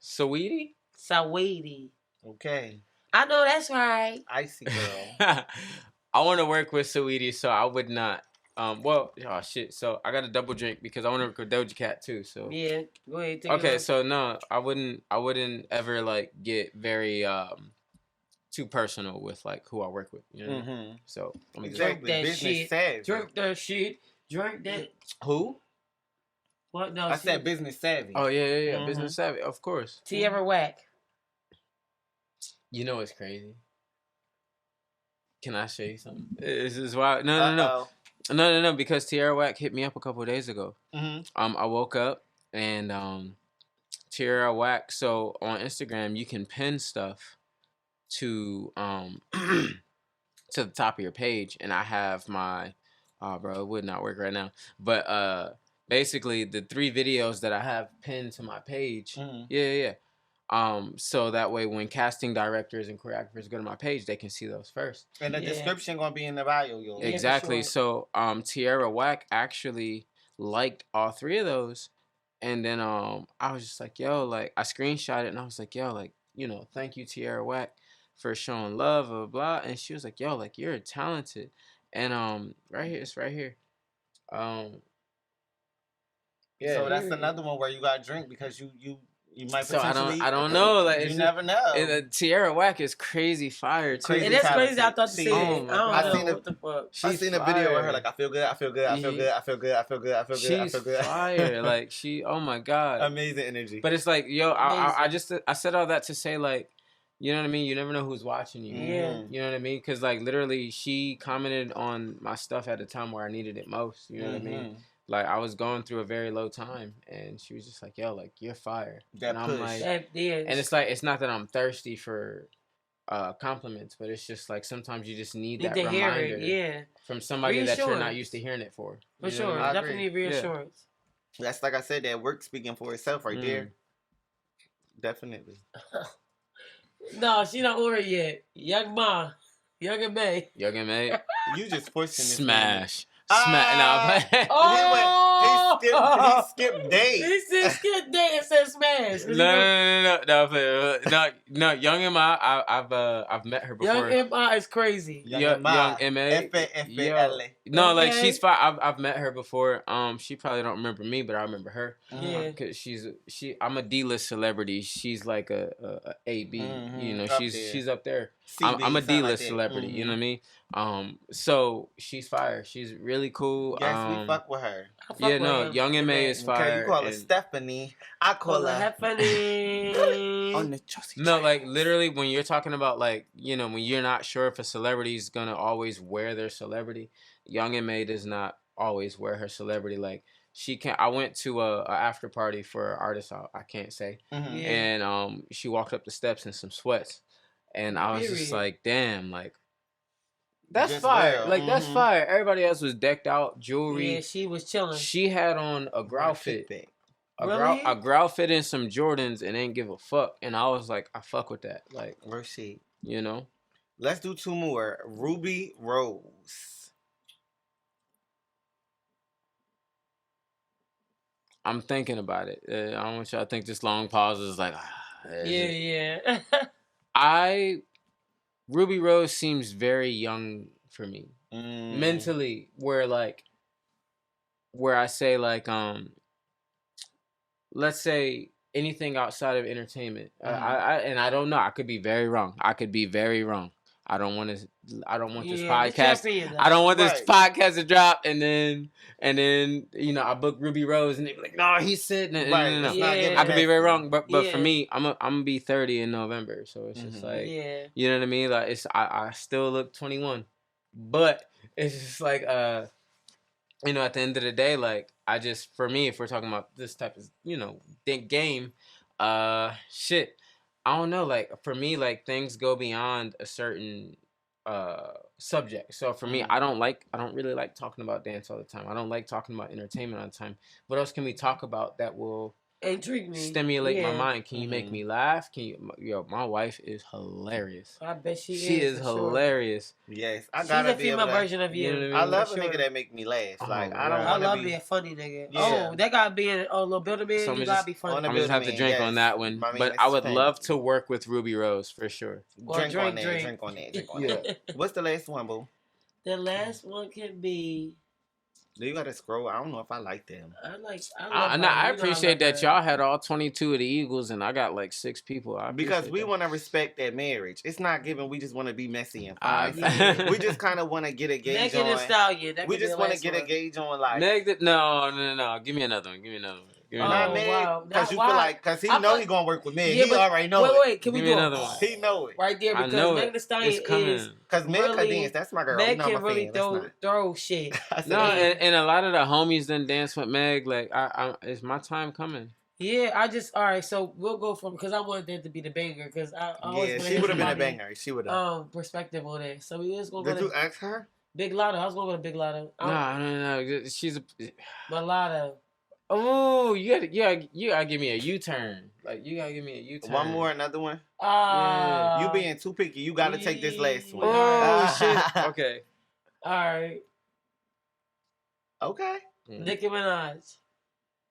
Sweetie? Okay. I know that's right. Icy girl. I want to work with Sweetie, so I would not. So I got a double drink because I want to work with Doja Cat too. So yeah, go ahead. Okay, so no, I wouldn't ever like get very too personal with like who I work with. You know. Mm-hmm. So I'm exactly. Business savvy. Drink that shit. Drink that. Who? What? No, I said business savvy. Oh yeah, mm-hmm. Business savvy, of course. Tierra Whack. You know what's crazy? Can I show you something? This is why. No. Because Tierra Whack hit me up a couple of days ago. Mm-hmm. I woke up and Tierra Whack. So on Instagram, you can pin stuff to to the top of your page, and I have my bro, it would not work right now, but basically the 3 videos that I have pinned to my page. Yeah. So that way when casting directors and choreographers go to my page, they can see those first. And the description gonna be in the bio, yo. Exactly. Sure. So Tierra Whack actually liked all 3 of those. And then I was just like, yo, like I screenshot it and I was like, yo, like, thank you, Tierra Whack, for showing love, blah, blah. And she was like, yo, like you're talented. And right here, it's right here. Yeah. So that's another one where you gotta drink because you might potentially. So I don't know. Like you never know. And Tierra Whack is crazy fire too. And that's crazy. I thought to see it. I don't know what the fuck. I seen a video with her like I feel good. She's fire. Like oh my god. Amazing energy. But it's like, yo, I said all that to say like, you know what I mean? You never know who's watching you. Yeah. You know what I mean? Because like literally she commented on my stuff at a time where I needed it most. You know what I mean? Like I was going through a very low time, and she was just like, "Yo, like you're fire." And I'm like, and it's like it's not that I'm thirsty for compliments, but it's just like sometimes you just need that reminder from somebody that you're not used to hearing it for. For sure, definitely reassurance. Yeah. That's like I said, that work speaking for itself right there. Definitely. No, she not over yet. Young Ma, Young and May. You just forcing this smash. He skipped date. He said skip date and said smash. No. Young M.I. I've met her before. Young M.I. is crazy. Young M.A. No, like she's fine. I've met her before. She probably don't remember me, but I remember her. Yeah, because I'm a D-list celebrity. She's like a A-B. She's up there. I'm a D-list celebrity. You know what I mean? So she's fire. She's really cool. Yes, we fuck with her. Young M.A. is fire. Okay, you call her Stephanie. I call her Stephanie. On the Juicy. No, like literally when you're talking about like, when you're not sure if a celebrity is gonna always wear their celebrity, Young M.A. does not always wear her celebrity. Like she can't. I went to a after party for an artist I can't say, and she walked up the steps in some sweats, and I was just like, damn, like. That's just fire. Like, that's fire. Everybody else was decked out, jewelry. Yeah, she was chilling. She had on a growl fit. A growl fit and some Jordans and ain't give a fuck. And I was like, I fuck with that. Like, where's she? Let's do 2 more. Ruby Rose. I'm thinking about it. I don't want y'all to think this long pause is like, yeah. Ruby Rose seems very young for me. Mentally, where I say like, let's say anything outside of entertainment. I don't know. I could be very wrong. I don't want this podcast. I don't want this podcast to drop, and then I book Ruby Rose, and they be like, "No, he's sitting." No. I could be very wrong, but for me, I'm gonna be 30 in November, so it's just like, you know what I mean? Like I still look 21, but it's just like at the end of the day, like for me, if we're talking about this type of game, shit. I don't know, like, for me, like, things go beyond a certain subject. So, for me, I don't really like talking about dance all the time. I don't like talking about entertainment all the time. What else can we talk about that will intrigue me, stimulate my mind? Can you make me laugh? My wife is hilarious. I bet she is hilarious. Sure. Yes, she's a female version of you. Know what I mean? I love a nigga that make me laugh. Like I love being funny, nigga. Yeah. That gotta be in little builder man. So you gotta be funny. I'm just have to drink on that one. But I would love to work with Ruby Rose for sure. Well, drink on that. What's the last one, boo? The last one could be. You gotta scroll. I don't know if I like them. I appreciate that y'all had all 22 of the Eagles, and I got like 6 people. Because we want to respect that marriage. It's not given. We just want to be messy and fun. We just kind of want to get a gauge on. We just want to get a gauge on like. No. Give me another one. Wow. Because you feel like, because he know he gonna work with me. He already know it. Wait, can we do another one? He know it right there because Meg Thee Stallion is because Meg can dance. That's my girl. Meg can really throw shit. No, and a lot of the homies done dance with Meg. Like, is my time coming? Yeah, all right. So we'll go from because I wanted that to be the banger because I always she would have been a banger. She would have. Perspective on that. So we just go. Did you ask her? Big Lotto. I was going to Big Lotto. No. She's a Mulatto. Oh, you gotta give me a U-turn. Like you gotta give me a U-turn. One more, another one. Yeah. You being too picky. You gotta take this last one. Oh shit. Okay. All right. Okay. Nicki Minaj.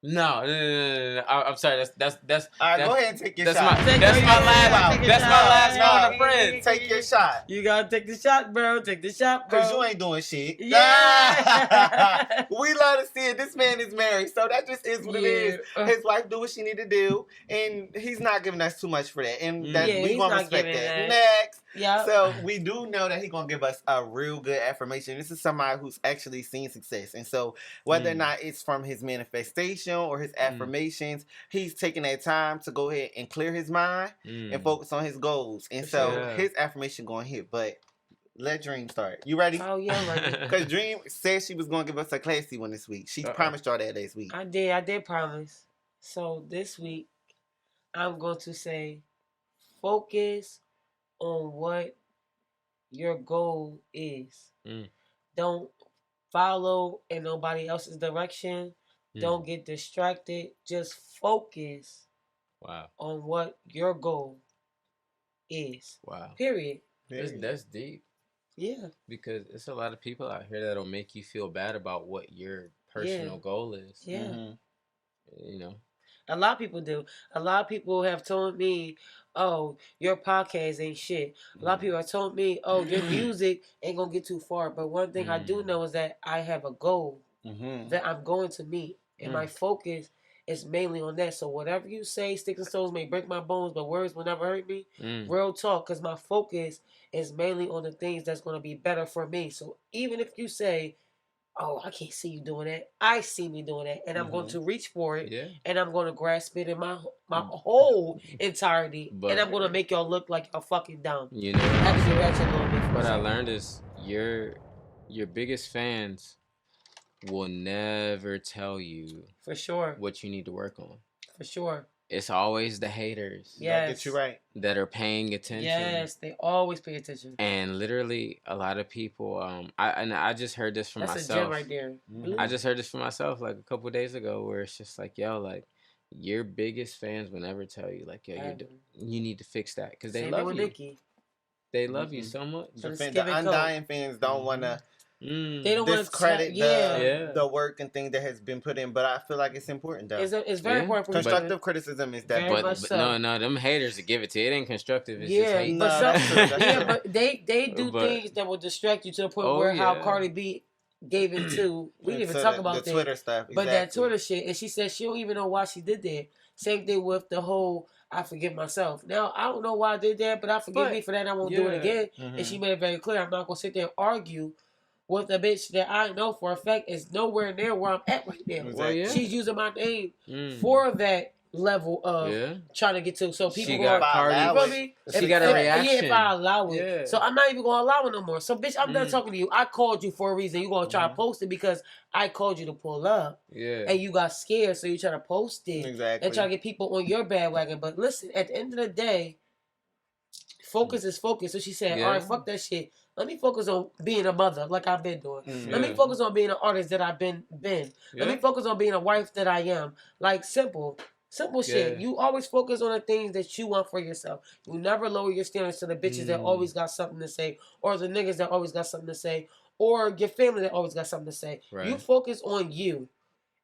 No. I'm sorry. That's. All right, go ahead and take your shot. That's my last round of friends. Take your shot. You gotta take the shot, bro. Take the shot, bro. Cause you ain't doing shit. Yeah. We love to see it. This man is married, so that just is what it is. His wife do what she need to do, and he's not giving us too much for that, and that we gonna respect that. Next. Yeah. So we do know that he's gonna give us a real good affirmation. This is somebody who's actually seen success, and so whether or not it's from his manifestation or his affirmations, he's taking that time to go ahead and clear his mind and focus on his goals. And so his affirmation going to hit. But let Dream start. You ready? Oh yeah, I'm ready. Because Dream said she was gonna give us a classy one this week. She promised y'all that last week. I did promise. So this week, I'm going to say, focus on what your goal is. Don't follow in nobody else's direction. Don't get distracted. Just focus on what your goal is. Wow. Period. That's deep. Yeah. Because it's a lot of people out here that'll make you feel bad about what your personal goal is. Yeah. Mm-hmm. You know. A lot of people do. A lot of people have told me, oh, your podcast ain't shit. A lot of people have told me, oh, your music ain't going to get too far. But one thing I do know is that I have a goal that I'm going to meet. And my focus is mainly on that. So whatever you say, sticks and stones may break my bones, but words will never hurt me. Real talk, because my focus is mainly on the things that's going to be better for me. So even if you say, oh, I can't see you doing that, I see me doing that, and I'm going to reach for it, and I'm going to grasp it in my whole entirety, and I'm going to make y'all look like y'all fucking dumb. You know, actually, that's a little bit. What I learned is your biggest fans will never tell you for sure what you need to work on. For sure. It's always the haters. Yes. Get you right. That are paying attention. Yes, they always pay attention. And literally, a lot of people. I just heard this from myself. That's a gem right there. I just heard this for myself like a couple of days ago, where it's just like, yo, like your biggest fans will never tell you, like, yo, you need to fix that because they love you. Nikki. They love you so much. The undying fans don't want to. They don't discredit the work and thing that has been put in, but I feel like it's important though. It's very important. Constructive criticism is that, but no, them haters to give it to you. It ain't constructive. It's just hate. But they do things that will distract you to the point where how Cardi B gave it to. We didn't even talk about the Twitter stuff, but that Twitter shit, and she said she don't even know why she did that. Same thing with the whole. I forgive myself. Now I don't know why I did that, but I forgive me for that. And I won't do it again. And she made it very clear. I'm not gonna sit there and argue with a bitch that I know for a fact is nowhere near where I'm at right now. Exactly. She's using my name for that level of trying to get to. So people she got Cardi. She got a reaction. Yeah, if I allow it. So I'm not even gonna allow it no more. So bitch, I'm not talking to you. I called you for a reason. You gonna try to post it because I called you to pull up. Yeah. And you got scared, so you try to post it. Exactly. And try to get people on your bandwagon. But listen, at the end of the day, focus is focus. So she said, all right, fuck that shit. Let me focus on being a mother like I've been doing. Let me focus on being an artist that I've been. Let me focus on being a wife that I am. Like simple shit. You always focus on the things that you want for yourself. You never lower your standards to the bitches that always got something to say, or the niggas that always got something to say, or your family that always got something to say. Right. You focus on you.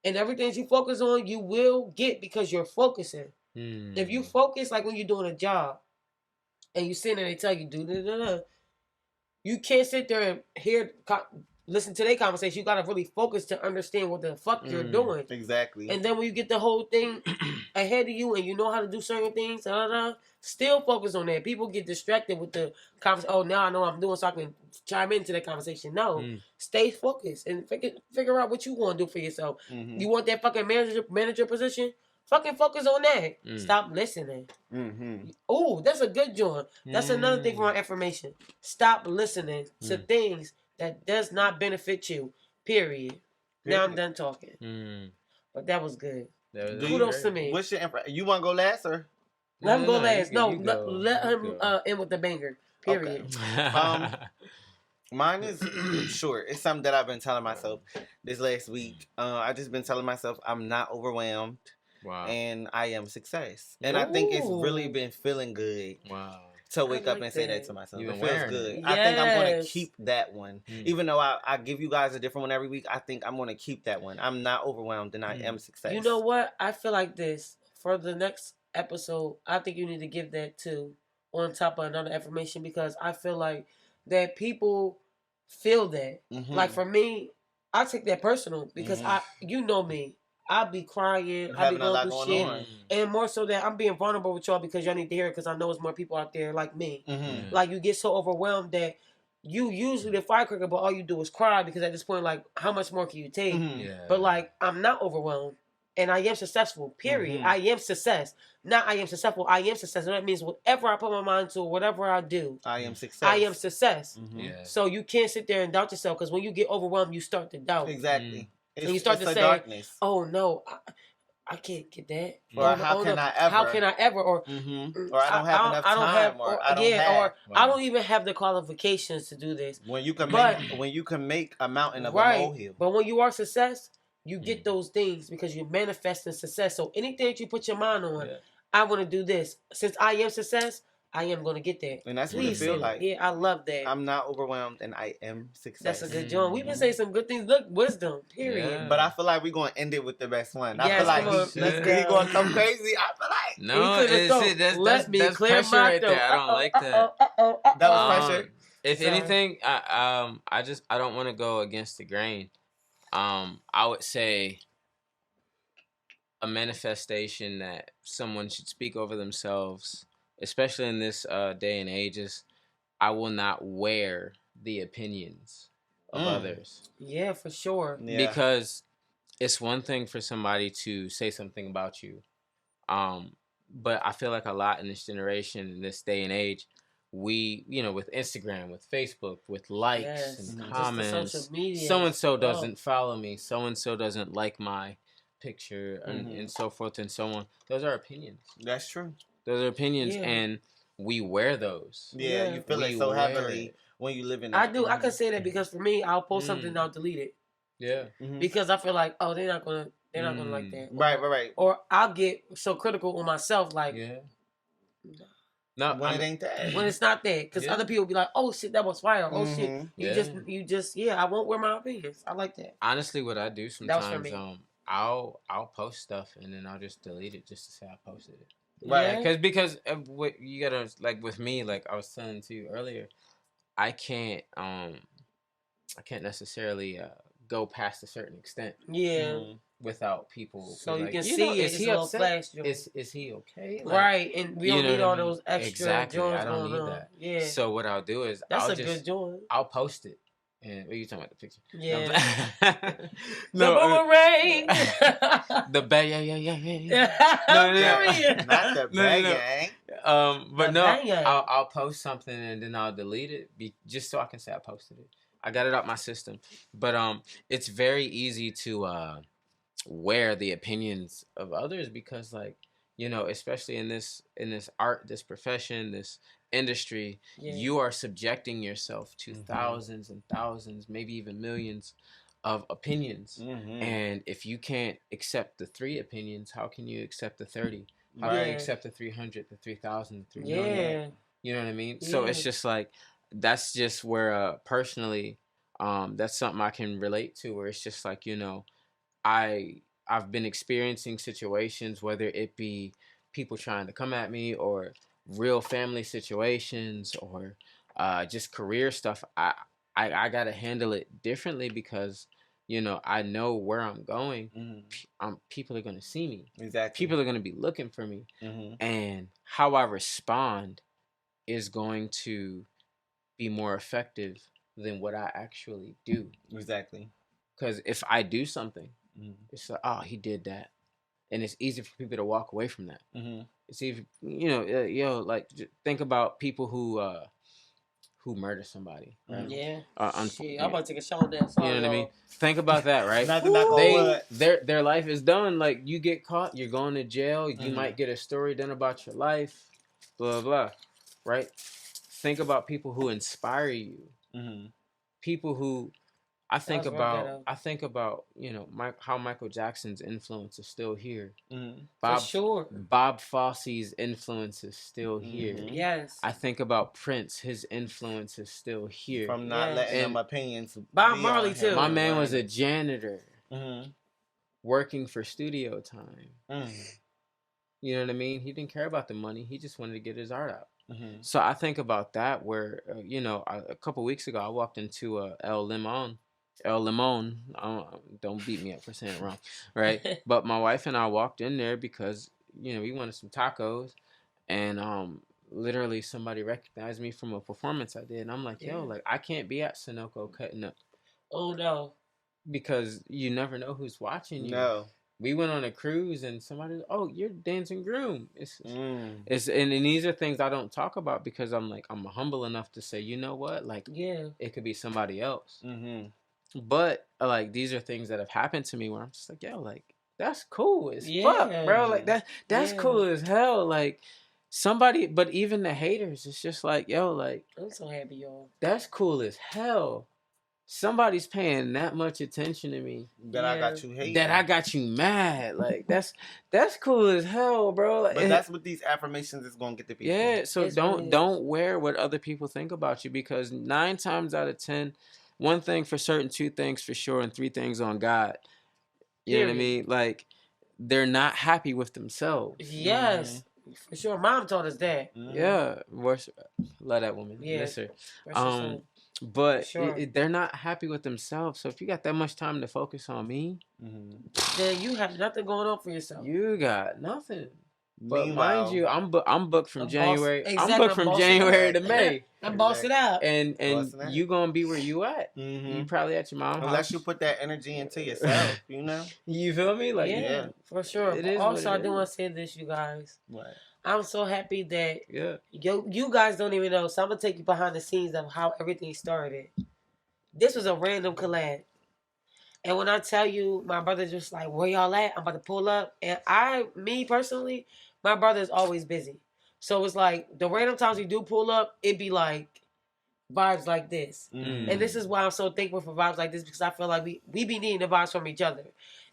And everything you focus on, you will get because you're focusing. If you focus, like when you're doing a job, and you sit there and they tell you, do. You can't sit there and listen to their conversation. You got to really focus to understand what the fuck you're doing. Exactly. And then when you get the whole thing ahead of you and you know how to do certain things, still focus on that. People get distracted with the conversation. Oh, now I know what I'm doing so I can chime into that conversation. No. Stay focused and figure out what you want to do for yourself. You want that fucking manager position? Fucking focus on that. Stop listening. Oh, that's a good joint. That's another thing for my affirmation. Stop listening to things that does not benefit you. Period. Now I'm done talking. But that was good. Kudos to me. What's your you want to go last or? Let him go last. Let him end with the banger. Period. Okay. Mine is short. It's something that I've been telling myself this last week. I just been telling myself I'm not overwhelmed. Wow. And I am success. And I think it's really been feeling good. Wow. To wake up and say that to myself. It feels good. Yes. I think I'm going to keep that one. Even though I give you guys a different one every week, I think I'm going to keep that one. I'm not overwhelmed and I am success. You know what? I feel like this. For the next episode, I think you need to give that too on top of another affirmation because I feel like that people feel that. Mm-hmm. Like for me, I take that personal because you know me. I'll be crying. I'll be going through shit. On. And more so that I'm being vulnerable with y'all because y'all need to hear it because I know there's more people out there like me. Mm-hmm. Like you get so overwhelmed that you usually the firecracker, but all you do is cry because at this point, like, how much more can you take? Mm-hmm. Yeah. But like, I'm not overwhelmed. And I am successful, period. Mm-hmm. I am success. Not I am successful. I am success. And that means whatever I put my mind to, whatever I do, I am success. I am success. Mm-hmm. Yeah. So you can't sit there and doubt yourself because when you get overwhelmed, you start to doubt. Exactly. And you start to say, darkness. "Oh no, I can't get that." Or how can I ever? How can I ever? Or or I don't have enough time. Or I don't have. Or I don't even have the qualifications to do this. When you can make a mountain of a molehill. But when you are success, you get those things because you're manifesting success. So anything that you put your mind on, I want to do this. Since I am success, I am going to get there. And that's what it feels like. Yeah, I love that. I'm not overwhelmed and I am success. That's a good job. We've been saying some good things. Look, wisdom, period. Yeah. But I feel like we're going to end it with the best one. I feel like he's going to come crazy. I feel like. No, that's pressure right there. I don't like that. That was pressure. If anything, I don't want to go against the grain. I would say a manifestation that someone should speak over themselves, especially in this day and age, is I will not wear the opinions of others. Yeah, for sure. Yeah. Because it's one thing for somebody to say something about you. But I feel like a lot in this generation, in this day and age, we, with Instagram, with Facebook, with likes and comments, so-and-so doesn't follow me, so-and-so doesn't like my picture, and so forth and so on. Those are opinions. That's true. Those are opinions, and we wear those. Yeah, you feel it so heavily when you live in. I do. I can say that because for me, I'll post something and I'll delete it. Yeah. Because I feel like, they're not gonna like that. Right. Or I'll get so critical on myself, like. Yeah. No, when it ain't that. When it's not that. Because other people be like, oh, shit, that was fire. Oh, shit. You just, I won't wear my opinions. I like that. Honestly, what I do sometimes, I'll post stuff and then I'll just delete it just to say I posted it. Right. Because what you gotta, like with me, like I was saying to you earlier, I can't necessarily go past a certain extent. Yeah. Without people, so you can see it. Is he upset? Is he okay? Like, right, and we don't need all those extra joints. I don't need that. Yeah. So what I'll do is good joint. I'll post it. And what are you talking about the picture? Yeah. No, the boomerang. The bag, yeah. No. Not the bag. But I'll post something and then I'll delete it just so I can say I posted it. I got it out my system. But it's very easy to wear the opinions of others because, like, especially in this art, this profession, this industry, you are subjecting yourself to thousands and thousands, maybe even millions of opinions. And if you can't accept the 3 opinions, how can you accept the 30? How can you accept the 300, the 3,000, the 3 million? You know what I mean? Yeah. So it's just like, that's just where personally, that's something I can relate to, where it's just like, I've been experiencing situations, whether it be people trying to come at me or real family situations or just career stuff. I got to handle it differently because, I know where I'm going. People are going to see me. Exactly. People are going to be looking for me. And how I respond is going to be more effective than what I actually do. Exactly. Because if I do something, it's like, oh, he did that. And it's easy for people to walk away from that. It's easy, like, think about people who murder somebody. Right? Yeah. Shit, yeah. I'm about to take a shot on that. Sorry, you know what I mean? Think about that, right? Their life is done. Like, you get caught, you're going to jail. You might get a story done about your life. Blah blah. Right? Think about people who inspire you. People who I think about, you know, how Michael Jackson's influence is still here. For sure. Bob Fosse's influence is still here. Yes. I think about Prince. His influence is still here. From not letting them opinions. Bob Marley too. My man was a janitor, working for studio time. You know what I mean? He didn't care about the money. He just wanted to get his art out. So I think about that where, you know, a couple weeks ago, I walked into El Limon. Don't beat me up for saying it wrong, right? But my wife and I walked in there because, you know, we wanted some tacos, and literally somebody recognized me from a performance I did, and I'm like, yo, like, I can't be at Sunoco cutting up. Oh no, because you never know who's watching you. No. We went on a cruise and somebody, oh, you're dancing groom. And these are things I don't talk about because I'm humble enough to say, you know what, like, it could be somebody else. But like, these are things that have happened to me where I'm just like, yo, like, that's cool as fuck, bro. Like, that's cool as hell. Like, somebody, but even the haters, it's just like, yo, like, I'm so happy, y'all. That's cool as hell. Somebody's paying that much attention to me that I got you hating, that I got you mad. Like, that's cool as hell, bro. Like, but that's what these affirmations is gonna get the people. Yeah, so don't wear what other people think about you, because 9 times out of 10, one thing for certain, 2 things for sure, and 3 things on God. You know what I mean? Like, they're not happy with themselves. Yes. For sure. Mom taught us that. Yeah. Love that woman. Yeah. Miss her. But they're not happy with themselves. So if you got that much time to focus on me, then you have nothing going on for yourself. You got nothing. But mind you, I'm booked from January. I'm booked from January to May. I'm bossing out. And you gonna be where you at. You probably at your mom's house. Unless you put that energy into yourself, you know. You feel me? Like, yeah. For sure. But also, I do want to say this, you guys. What? I'm so happy that you guys don't even know. So I'm gonna take you behind the scenes of how everything started. This was a random collab. And when I tell you, my brother just like, where y'all at? I'm about to pull up. And me personally, my brother is always busy. So it's like, the random times we do pull up, it be like vibes like this. And this is why I'm so thankful for vibes like this, because I feel like we be needing the vibes from each other.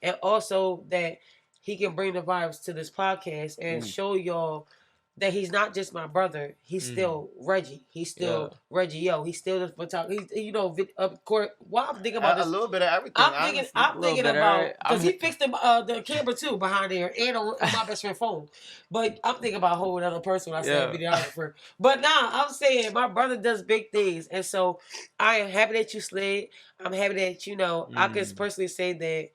And also that he can bring the vibes to this podcast and show y'all that he's not just my brother. He's still Reggie. He's still Reggio. He's still the photographer. While I'm thinking about this, a little bit of everything. I'm thinking about, because he fixed the camera too behind there and on my best friend's phone. But I'm thinking about a whole other person when I say videographer. But nah, I'm saying my brother does big things, and so I am happy that you slid. I'm happy that I can personally say that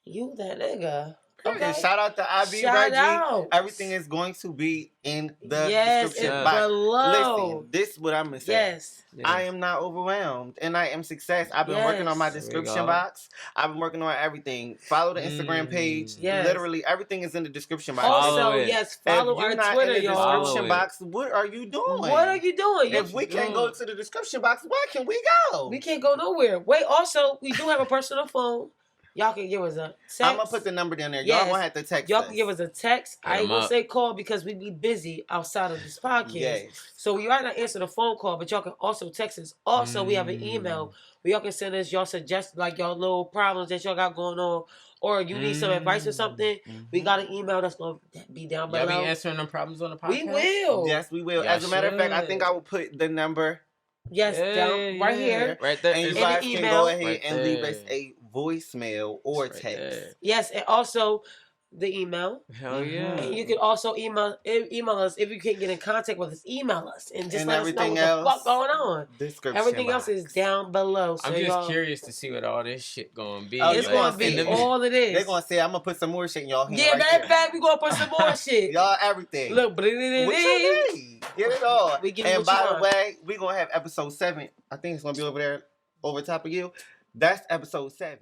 you that nigga. Okay. Shout out to ibereggieo. Everything is going to be in the description box. Listen, this is what I'm gonna say. Yes. I am not overwhelmed, and I am success. I've been working on my description box. I've been working on everything. Follow the Instagram page. Yes. Literally, everything is in the description box. Also, follow our Twitter, in the description box. What are you doing? What are you doing? If we can't go to the description box, where can we go? We can't go nowhere. Wait, also, we do have a personal phone. Y'all can give us a text. I'm going to put the number down there. Y'all going to have to text Y'all can give us a text. I ain't going to say call because we be busy outside of this podcast. Yes. So we might not answer the phone call, but y'all can also text us. Also, we have an email where y'all can send us y'all suggest, like, y'all little problems that y'all got going on, or you need some advice or something. We got an email that's going to be down below. Y'all be answering them problems on the podcast? We will. Yes, we will. As a matter of fact, I think I will put the number down right here. Right there. And you guys can go ahead and leave us a voicemail or text. Yes, and also the email. Hell yeah. And you can also email us if you can't get in contact with us. Email us and just let us know what the fuck going on. Everything else is down below. So I'm just curious to see what all this shit gonna be. It's gonna be all it is. They're gonna say I'm gonna put some more shit in y'all hand. Yeah, man, we gonna put some more shit. Y'all everything. Look, what you need? Get it all. And by the way, we gonna have episode 7. I think it's gonna be over there, over top of you. That's episode 7.